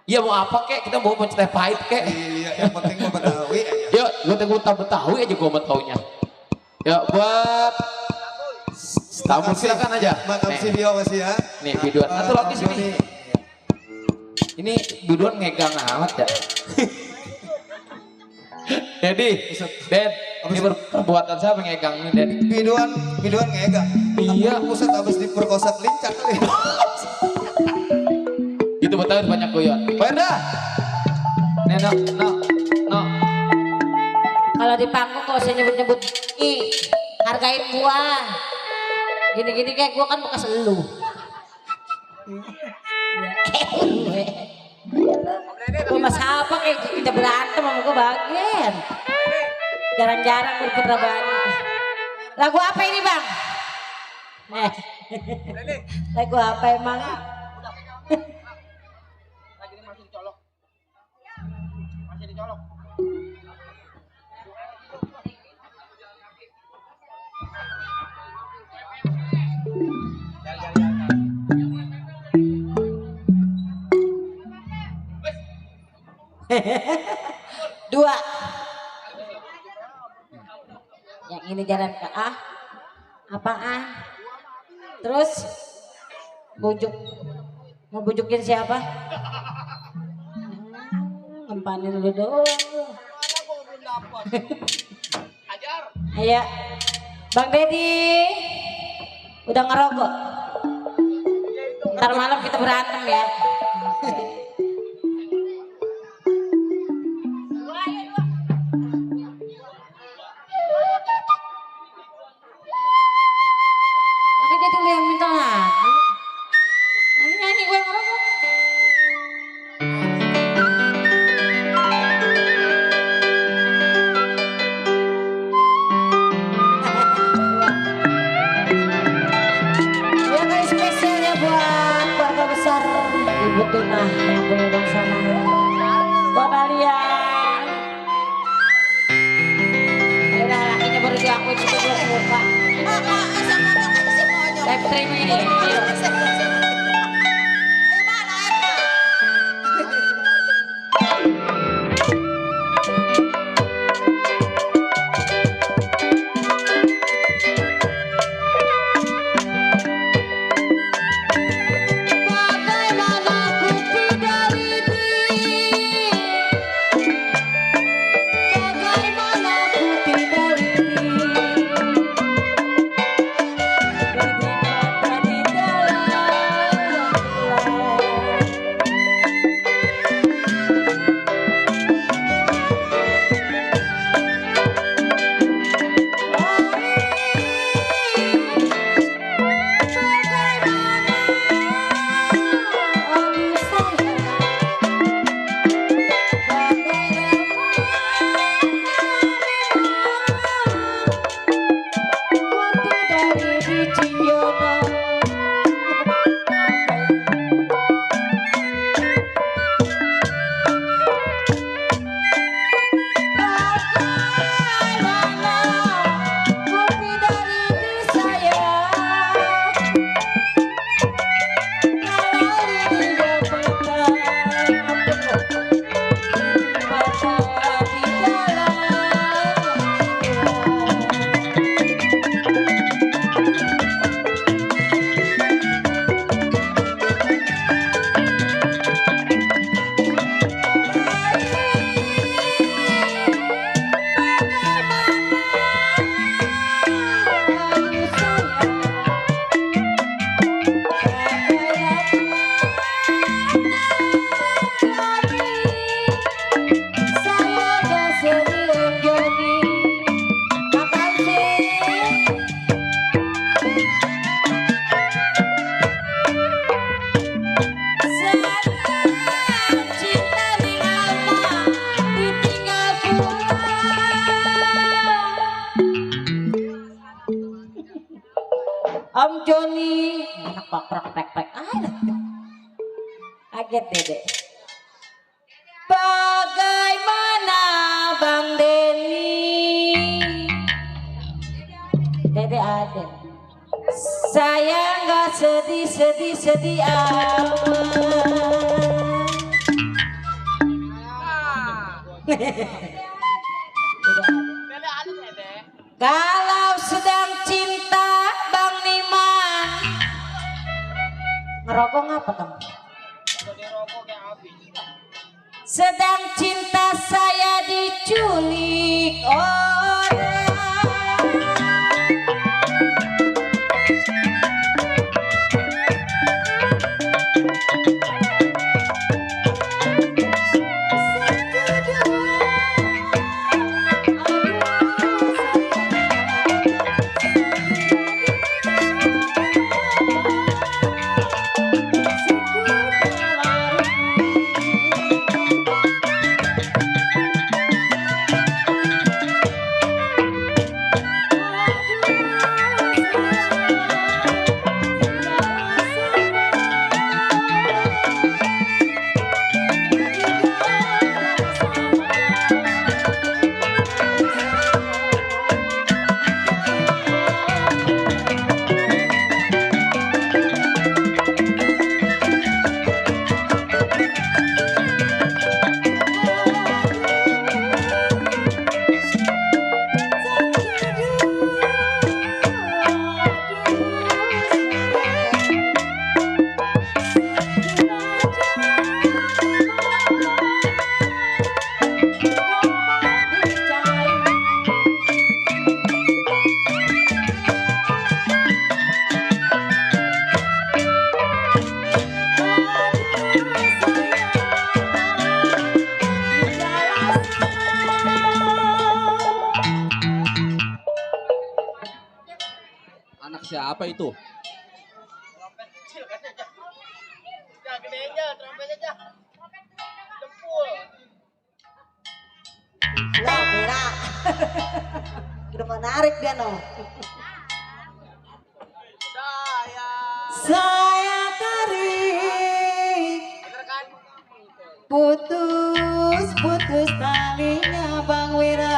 Iya mau apa kek? Kita mau teh pahit kek. Iya, yang penting mau Betawi aja. Yuk, gue tunggu Betawi aja gue mau taunya. Yuk buat tamu silakan aja. Mantap Nih. video masih ya. Nih biduan. Satu lagi sini. Ini biduan ngegang amat ya. Dedi, Ded, ini perbuatan siapa yang ngegang ini, Ded? Biduan ngega. Iya. Pusat habis diperkosa lincah kali. Itu Betawi banyak guyon. Wenda, no. Kalau di panggung kalau saya nyebut-nyebut hargain gua. Gini-gini kayak gua kan bekas elu. Gua mas apa kayak kita berantem sama gua bagian. Jarang-jarang berputra Bani. Lagu apa ini bang? Lagu apa emang? Lagi ini masih dicolok. Masih dicolok. Dua. Yang ini jalan ke A. Apaan? Terus bujuk. Mau bujukin siapa? Ngempanin lu doang. Ayo. Bang Dedi. Udah ngerokok? Ntar malam kita berantem ya. Tapi dia dulu yang minta lagu. Nanti nyanyi gue ngerokok. Ya guys spesial ya buat keluarga besar Ibu Tuna yang punya bangsa terima ini. Ayo. Mana Emma? Bagaimana ku tidak bagaimana ku tidak di Om Joni, anak bapak prek-prek aja. Kaget dede. Bagaimana Bang Denny? Dede ada. Saya nggak sedih amat. Kalau sedang cinta Bang Niman, ngerokok apa kamu? Sedang cinta saya diculik orang. Anak siapa itu? Trompet kecil kan aja. Udah gede aja, trompet aja. Jempul. Lah, Mira. Udah menarik dia no. Saya tarik. Bener kan? Putus talinya Bang Wira.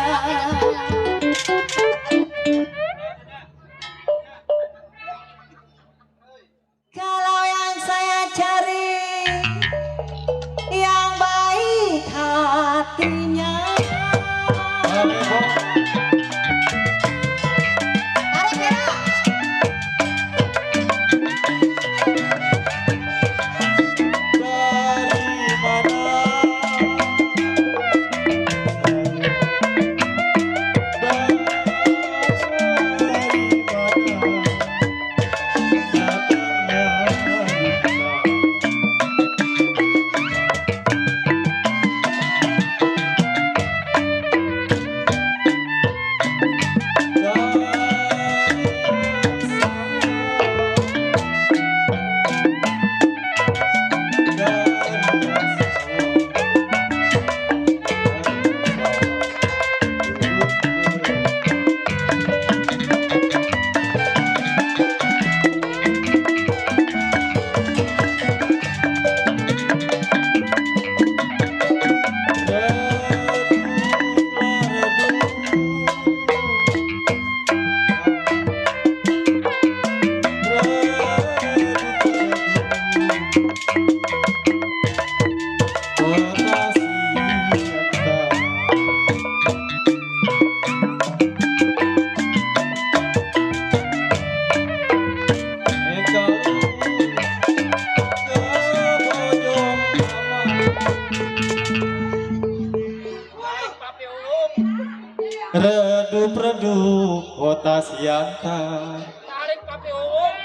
kota Siantar. Tarik papi Uung.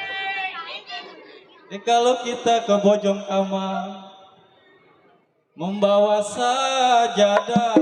Kalau kita ke Bojong Kamang membawa sajadah.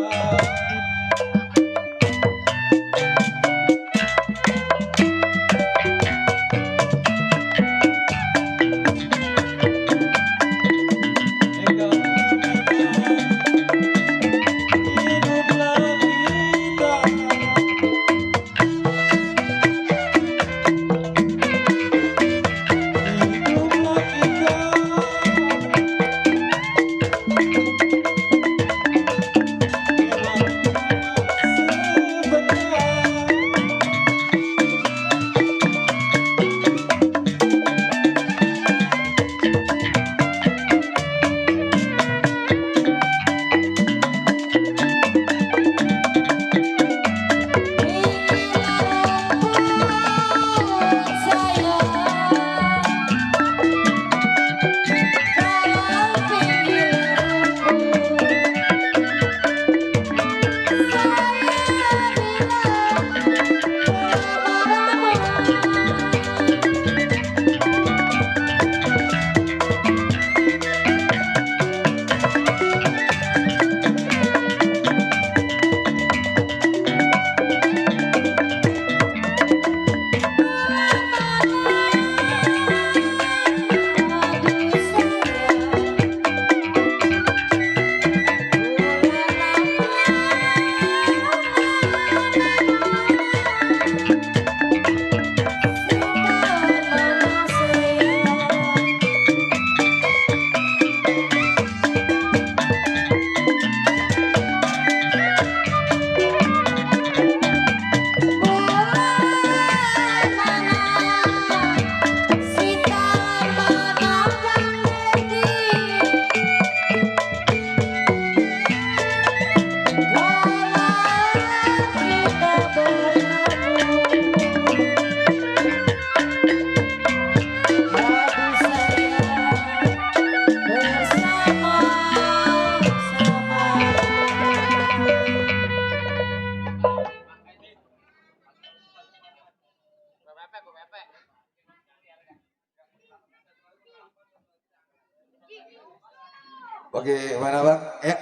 Oke, mana Bang? Ya.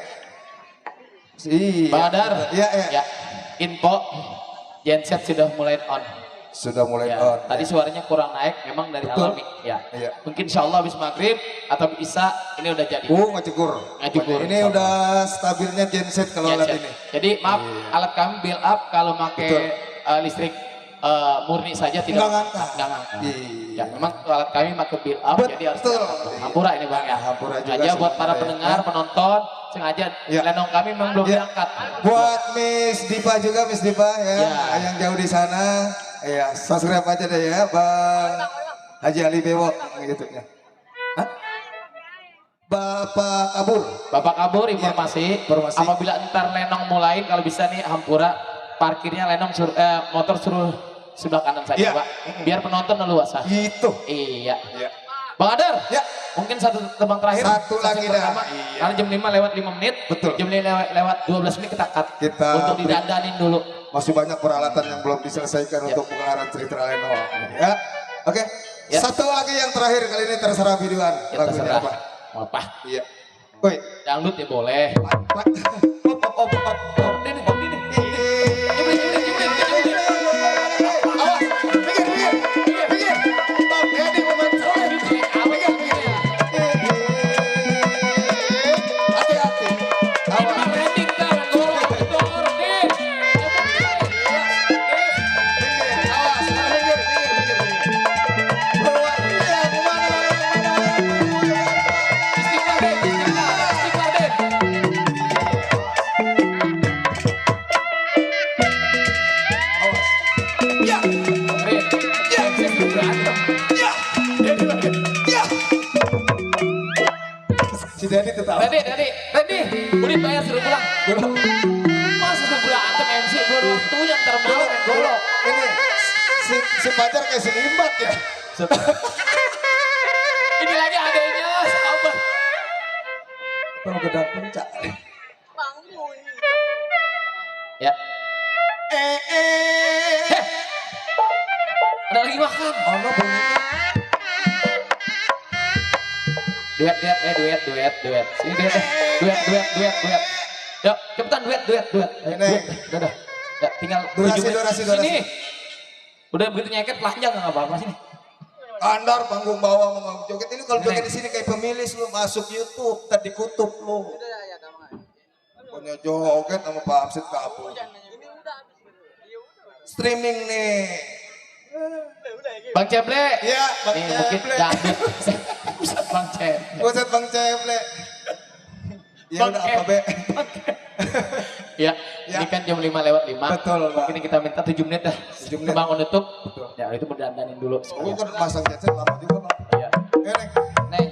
Bang Adar. Ya, ya. Ya. Info genset sudah mulai on. Sudah mulai Ya, on. tadi ya. suaranya kurang naik, memang dari Betul. alami. Ya. Iya. Mungkin insya Allah habis maghrib atau isya ini udah jadi. Ngacukur. Ngacukur, Ini insya udah stabilnya genset kalau alat Genset. ini. Jadi maaf, alat kami build up kalau Betul. pakai listrik murni saja tidak Nggak ngangkat. nggak ngangkat. Iya. Ya, memang alat kami pakai build up, jadi harus Betul. diangkat. Hampura ini Bang ya. Hampura juga Sengaja buat para sebenarnya. pendengar, penonton, sengaja Ya. lenong kami memang belum Ya. diangkat. Buat Miss Dipa juga, Miss Dipa ya, Ya. yang jauh di sana, ya subscribe aja deh ya, Bang Haji Ali Bewok gitu ya. Hah? Bapak Kabur. Bapak Kabur informasi, informasi. apabila entar lenong mulai kalau bisa nih Hampura parkirnya lenong motor suruh sebelah kanan saja Iya. Pak, biar penonton leluasa. Gitu. Iya. Ya. Bang Adar, Ya. mungkin satu tebang terakhir. Satu stasiun lagi dah. pertama. Iya. Karena jam 5 lewat 5 menit. Betul. Jam 5 lewat 12 menit kita cut. Kita untuk break. didandanin dulu. Masih banyak peralatan yang belum diselesaikan Ya. untuk pengarahan cerita Leno. Ya. Oke. Ya. Satu lagi yang terakhir kali ini terserah videoan. Ya, Lagunya terserah. apa? Mau apa? Iya. Woi. Dangdut ya boleh. Si Dedi tetap. Ready, udah bayar suruh pulang. Masa suruh berantem MC dulu tuh yang termalu Dulu ini si Fajar kayak si Imbat ya. Ini lagi adanya sahabat. Kalau gedang puncak. Ya. Ada lagi makan. Oh no bunyi. Duet. Sini duet. Yuk, cepetan duet. Udah. Ya, tinggal Durasi. Sini. Udah begitu nyeket telanjang nggak apa-apa sini. Andar panggung bawah mau joget ini kalau joget di sini kayak pemilis lu masuk YouTube tadi kutub lu. Punya joget sama Pak Amsit kabur. Streaming nih. Bang Ceble. Iya, Bang Nih mungkin Ceble. David. Bang Ceble. Buset Bang Ceble. Ya Bang udah apa be? Ya, Ya. ini kan jam 5:05. Betul, Pak. Mungkin kita minta 7 menit dah. 7 menit. Bang nutup. Betul. Ya, itu berdandanin dulu Oh, sekalian. kan masang headset lama juga Bang. Iya. Ya, Neng. Neng.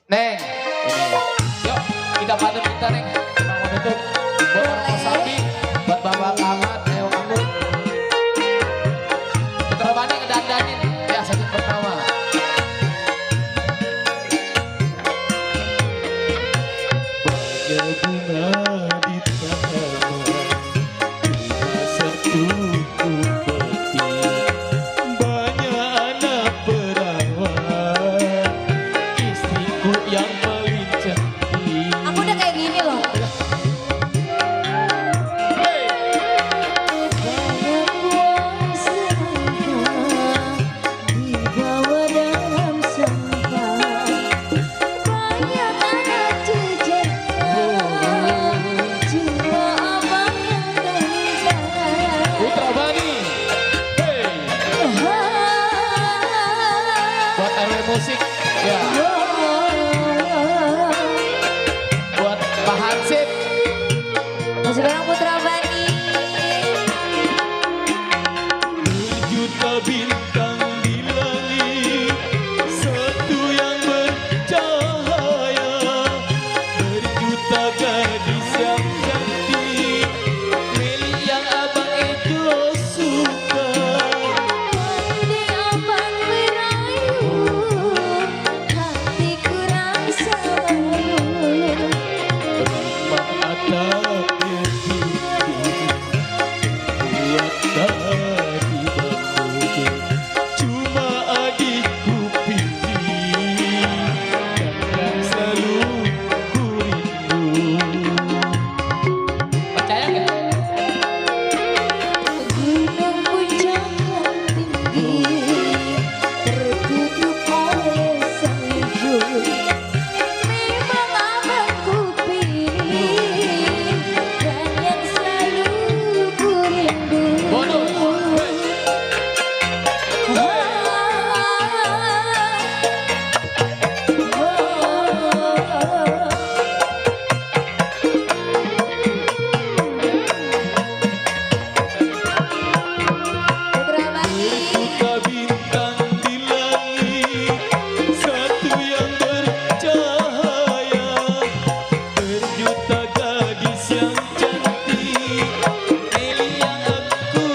Neng, ini. Yuk, kita pantun kita Neng. Bang mau nutup. Buat orang Kosambi, buat Bapak Ahmad, ayo kamu. Putra Bani ngedandanin. Ya, satu pertama. Bagai bunga di taman, satu petik, banyak anak perawan, istriku yang paling cantik. Aku udah kayak gini loh. Banyak buang sampah dibawa dalam sampah. Banyak anak jejaka, cuma abang yang gelisah. Putra Bani. Hey, buat RW Musik. Ya, buat Pak Hansip. Masih bareng Putra Bani. Berjuta bintang di langit, satu yang bercahaya, berjuta gadis yang cantik, milik yang abang itu suka. Pandai abang merayu, hatiku rasa malu. Mak atap berpikir, buat tadi bangku, cuma adikku pilih, dan selalu ku rindu. Percaya nggak? Gunung puncak yang tinggi, tertutup oleh salju. Memang abangku pilih, dan yang selalu ku rindu. Bonus. Putra Bani. Berjuta bintang di langit, satu yang bercahaya, berjuta gadis yang cantik, milik yang aku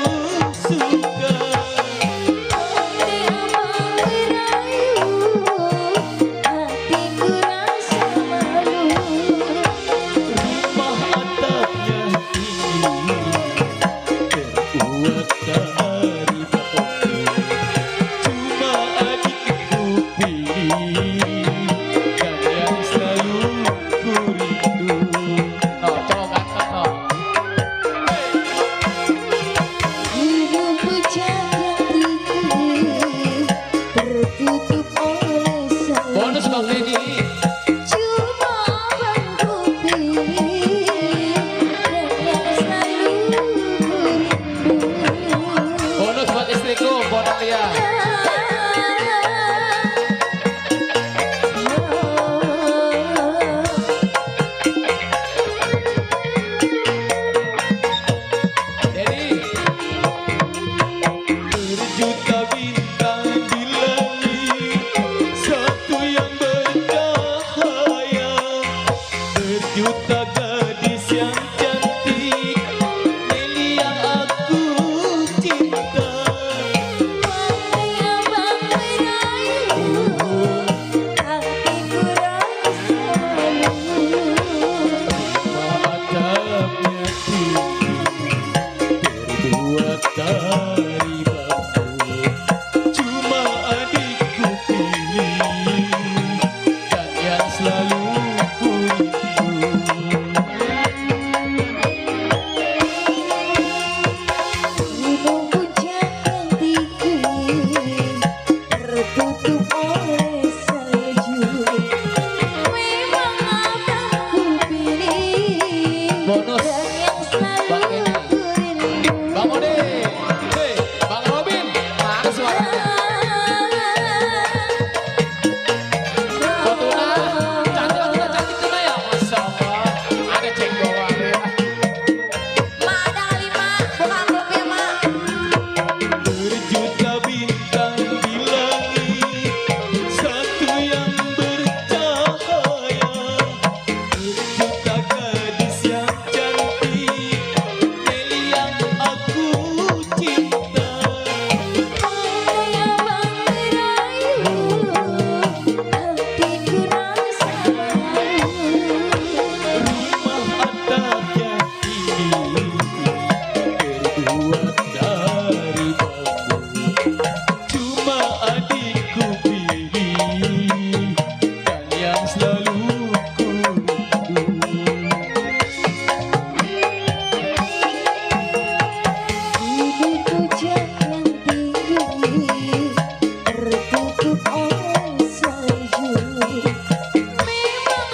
suka. Pandai abang merayu, hatiku rasa malu. Rumah atapnya tinggi, terbuat dari batu, cuma adikku pilih, dan yang selalu ku rindu. No, cowok ganteng no. Gunung puncak yang tinggi, tertutup oleh salju. Bonus Bang Deddy. Cuma abangku pilih, dan yang selalu ku rindu. Bonus buat istriku, Bonalia. Dedi. Berjuta bintang di langit, satu yang bercahaya, oleh salju. Memang abang ku pilih Bonus. dan yang selalu ku rindu. Bang Ode, hey, Bang Robin, mana suaranya? Tuna, cantik Tuna ya, Masya Allah. Ada cenggolan ya. Mak ada kali mak, bukan belum ya mak. Berjuta bintang di langit, satu yang bercahaya. Berjuta gadis yang cantik, Nelly yang aku cinta. Andai abang merayu, hatiku rasa malu. Rumah atapnya ini terbuat dari bambu. Cuma adikku pilih dan yang selalu ku rindu. Di puncak yang tinggi tertutup oleh salju. Memang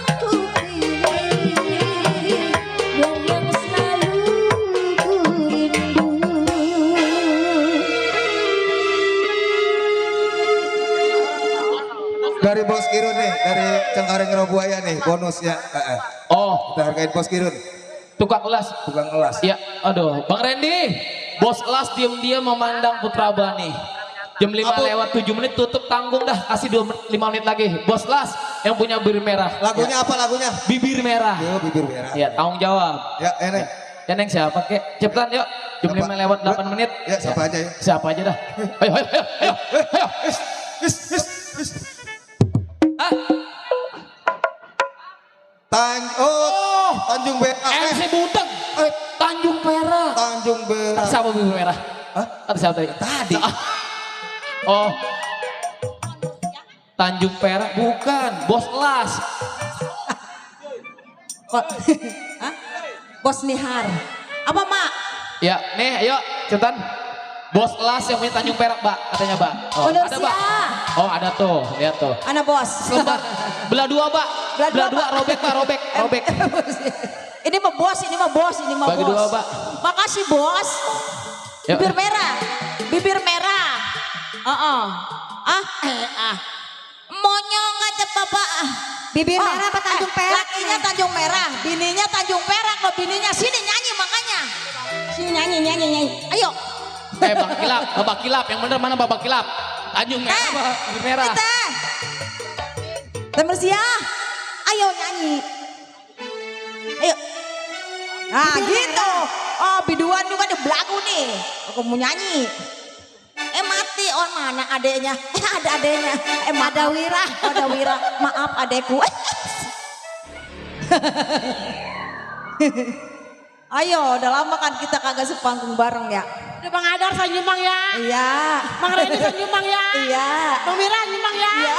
aku pilih dan yang selalu ku rindu. Dari Bos Kirun nih, dari Cengkareng Robuaya nih, bonusnya. Oh, Kita hargain Bos Kirun, tukang kelas. tukang elas. Ya, aduh, Bang Randy, Bos Las diam-diam memandang Putra Bani. Jam 5 lewat 7 menit tutup tanggung dah, kasih 5 menit lagi. Bos Las yang punya bibir merah. Lagunya apa lagunya? Bibir merah. Yo, bibir merah. Ya, tanggung jawab. Ya, enak. Ya Neng siapa kek? Cepetan yuk. Jam 5 lewat 8 menit. Ya, siapa aja ya? Siapa aja dah. Ayo, ayo, ayo, ayo, ayo. Ah, Tanjung Berak. MC Butek. Tanjung Perak. Tanjung Berak. Siapa bibir merah? Hah? Kata siapa tadi? Tadi. Oh. Tanjung Perak bukan, Bos Las. Hah? Bos Nihar. Apa mak? Ya, nih ayo cepetan. Bos Las yang punya Tanjung Perak, Mbak, katanya, Mbak. Oh, Udah ada, Mbak. Oh, ada tuh, lihat tuh. Anak bos. Selembar. Belah dua, Mbak. Belah dua, Belah dua, Pak. robek, Mbak, robek, robek. Ini mah bos, ini mah bos, ini mah Bagi bos. dua, Pak. Makasih bos. Yuk. Bibir merah. Bibir merah. Monyong aja bapak. Bibir merah apa Tanjung Perak? Lakinya Tanjung Merah, bininya Tanjung Perak. Loh bininya sini nyanyi makanya. Sini nyanyi, nyanyi, nyanyi. Ayo. Bang Kilap, Bapak Kilap, yang bener mana Bapak Kilap? Tanjung Merah, apa bibir merah? Kita. Temersia. Ayo nyanyi. Ayo. Nah gitu. Oh biduan juga ada belagu nih. Aku mau nyanyi. Mati on mana adeknya? Ada adeknya. Ada Wira. Ada Wira. Maaf adekku. Ayo, udah lama kan kita kagak sepanggung bareng ya. Udah Bang Adar saya nyumbang ya. Iya. Bang Reni saya nyumbang ya. Iya. Bang Mira nyumbang ya. Iya.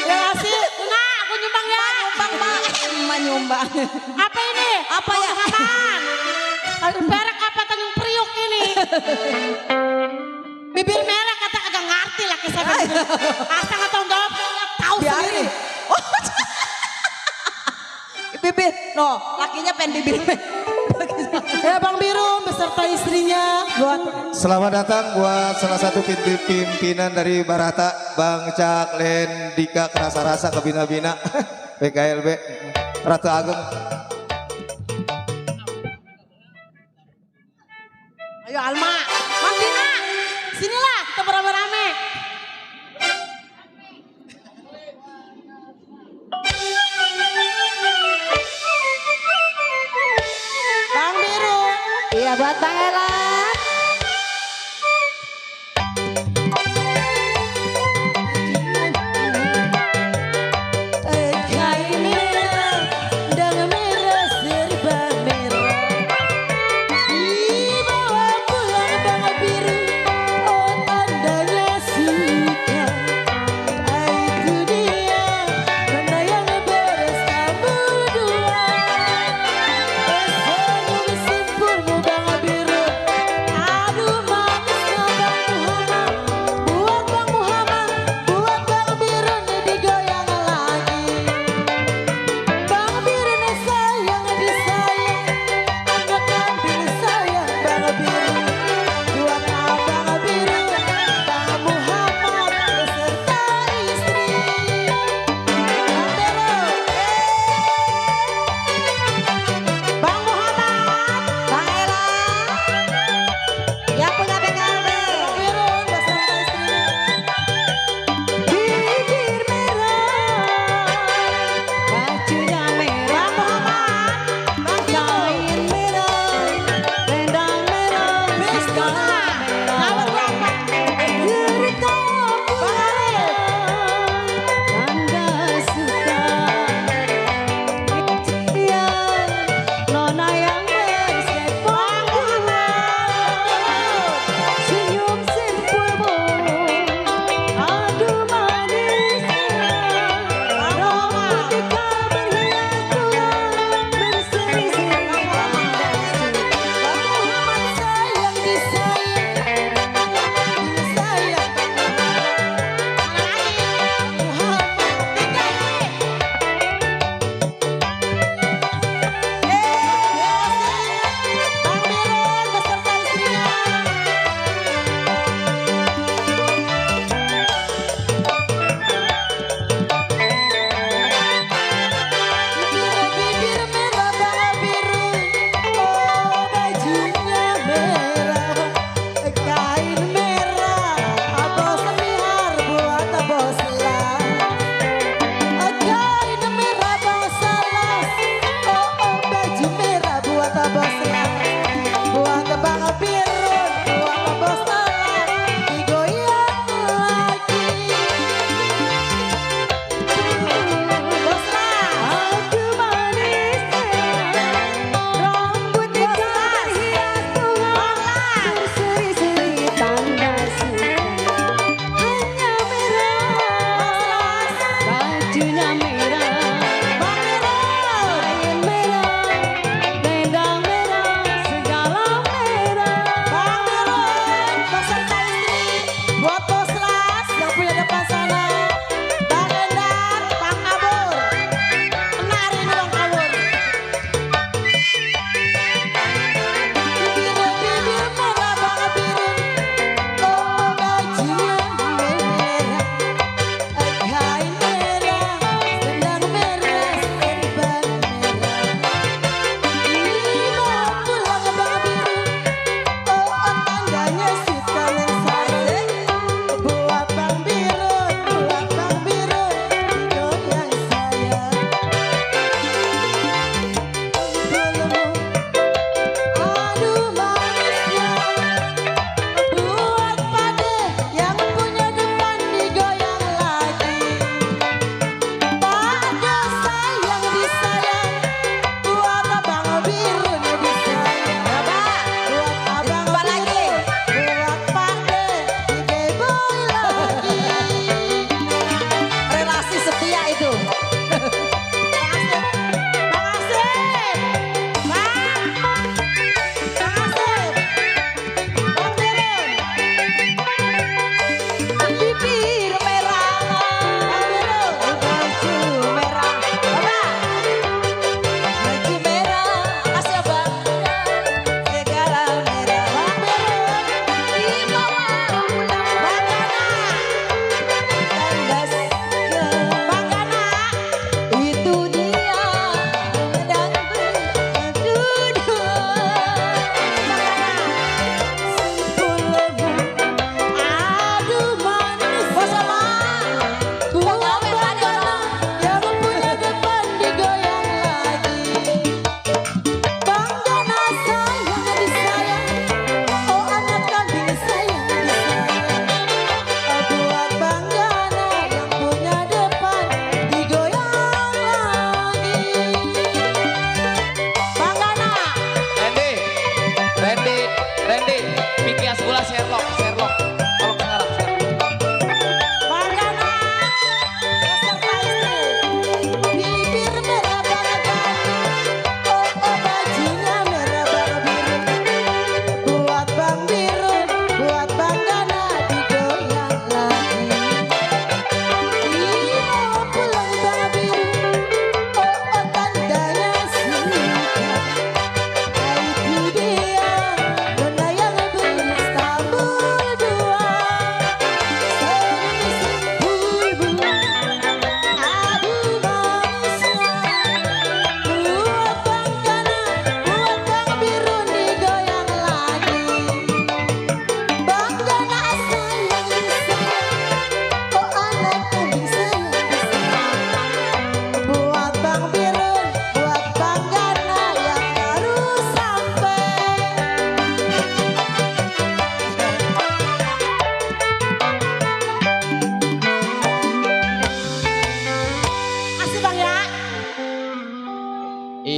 Ya kasih. Tuna aku nyumbang ya. Nyumbang, Mak. Emak nyumbang. Apa ini? Apa ya? Aman. Tanjung Perak apa Tanjung Priuk ini? Bibir merah kata kagak ngerti lah kisah. Asal nggak tahu jawab tahu sendiri. Biarin. Bibir. No, lakinya pengen bibir. Ya Bang Birum beserta istrinya buat Selamat datang buat salah satu pimpinan dari Barata, Bang Caklen Dika Kerasa-Rasa Kebina-Bina PKLB Ratu Agung. Ayo Alma, Mang Dina, sinilah kita beramai-ramai. Bang Biru, Iya buat Bang Elan. kain merah dengan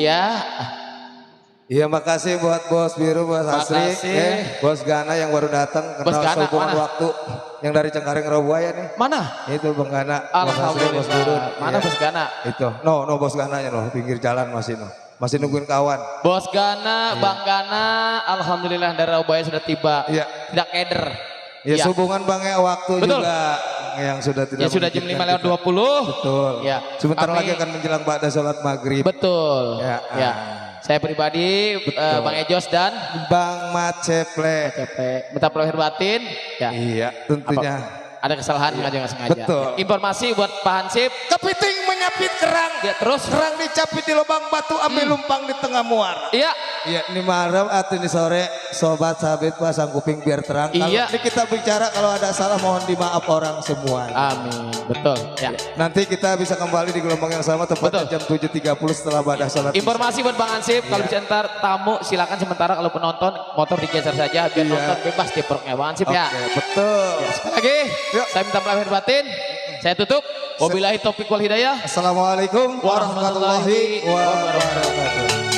Iya. Iya, makasih buat Bos Biru, Bos Asri, Makasih. Bos Gana yang baru datang Bos kenal Gana, sehubungan mana? waktu yang dari Cengkareng Rabuaya nih. Mana? Itu Bang Gana, Bos Asri, Bos Biru. Alhamdulillah. Mana Iya. Bos Gana? Itu, no Bos Gananya no, pinggir jalan masih no, masih nungguin kawan. Bos Gana, Bang Gana, alhamdulillah dari Raubaya sudah tiba. Iya. Tidak keder. Ya Iya. sehubungan Bang ya waktu Betul. juga yang sudah tidak. Ya sudah jam memungkinkan 5 lewat kita. 20. Betul. Ya. Sebentar Kami- lagi akan menjelang pada sholat maghrib. Betul. Ya. Ya. Saya pribadi, Bang Ejos dan Bang Maceple. CP. Minta lahir batin. Ya. Iya, tentunya. Ada kesalahan sengaja nggak sengaja. Betul. Informasi buat Pak Hansip. Kepiting menyapit kerang. Ya terus. Kerang dicapit di lubang batu, ambil lumpang di tengah muara. Iya. Iya, ini malam atau ini sore, sobat sabit pasang kuping biar terang. Iya. Kalau ini kita bicara kalau ada salah mohon dimaaf orang semua. Amin. Betul. Ya. Nanti kita bisa kembali di gelombang yang sama tepatnya Betul. jam 7.30 setelah badah sholat. Informasi buat Bang Hansip, kalau Iya. bisa ntar tamu silakan sementara, kalau penonton motor digeser saja biar Iya. nonton bebas di perutnya Bang Hansip ya. Oke, betul. Sekali lagi, Yuk. saya minta lahir batin, saya tutup. Wabillahi taufiq wal hidayah. Assalamualaikum warahmatullahi wabarakatuh.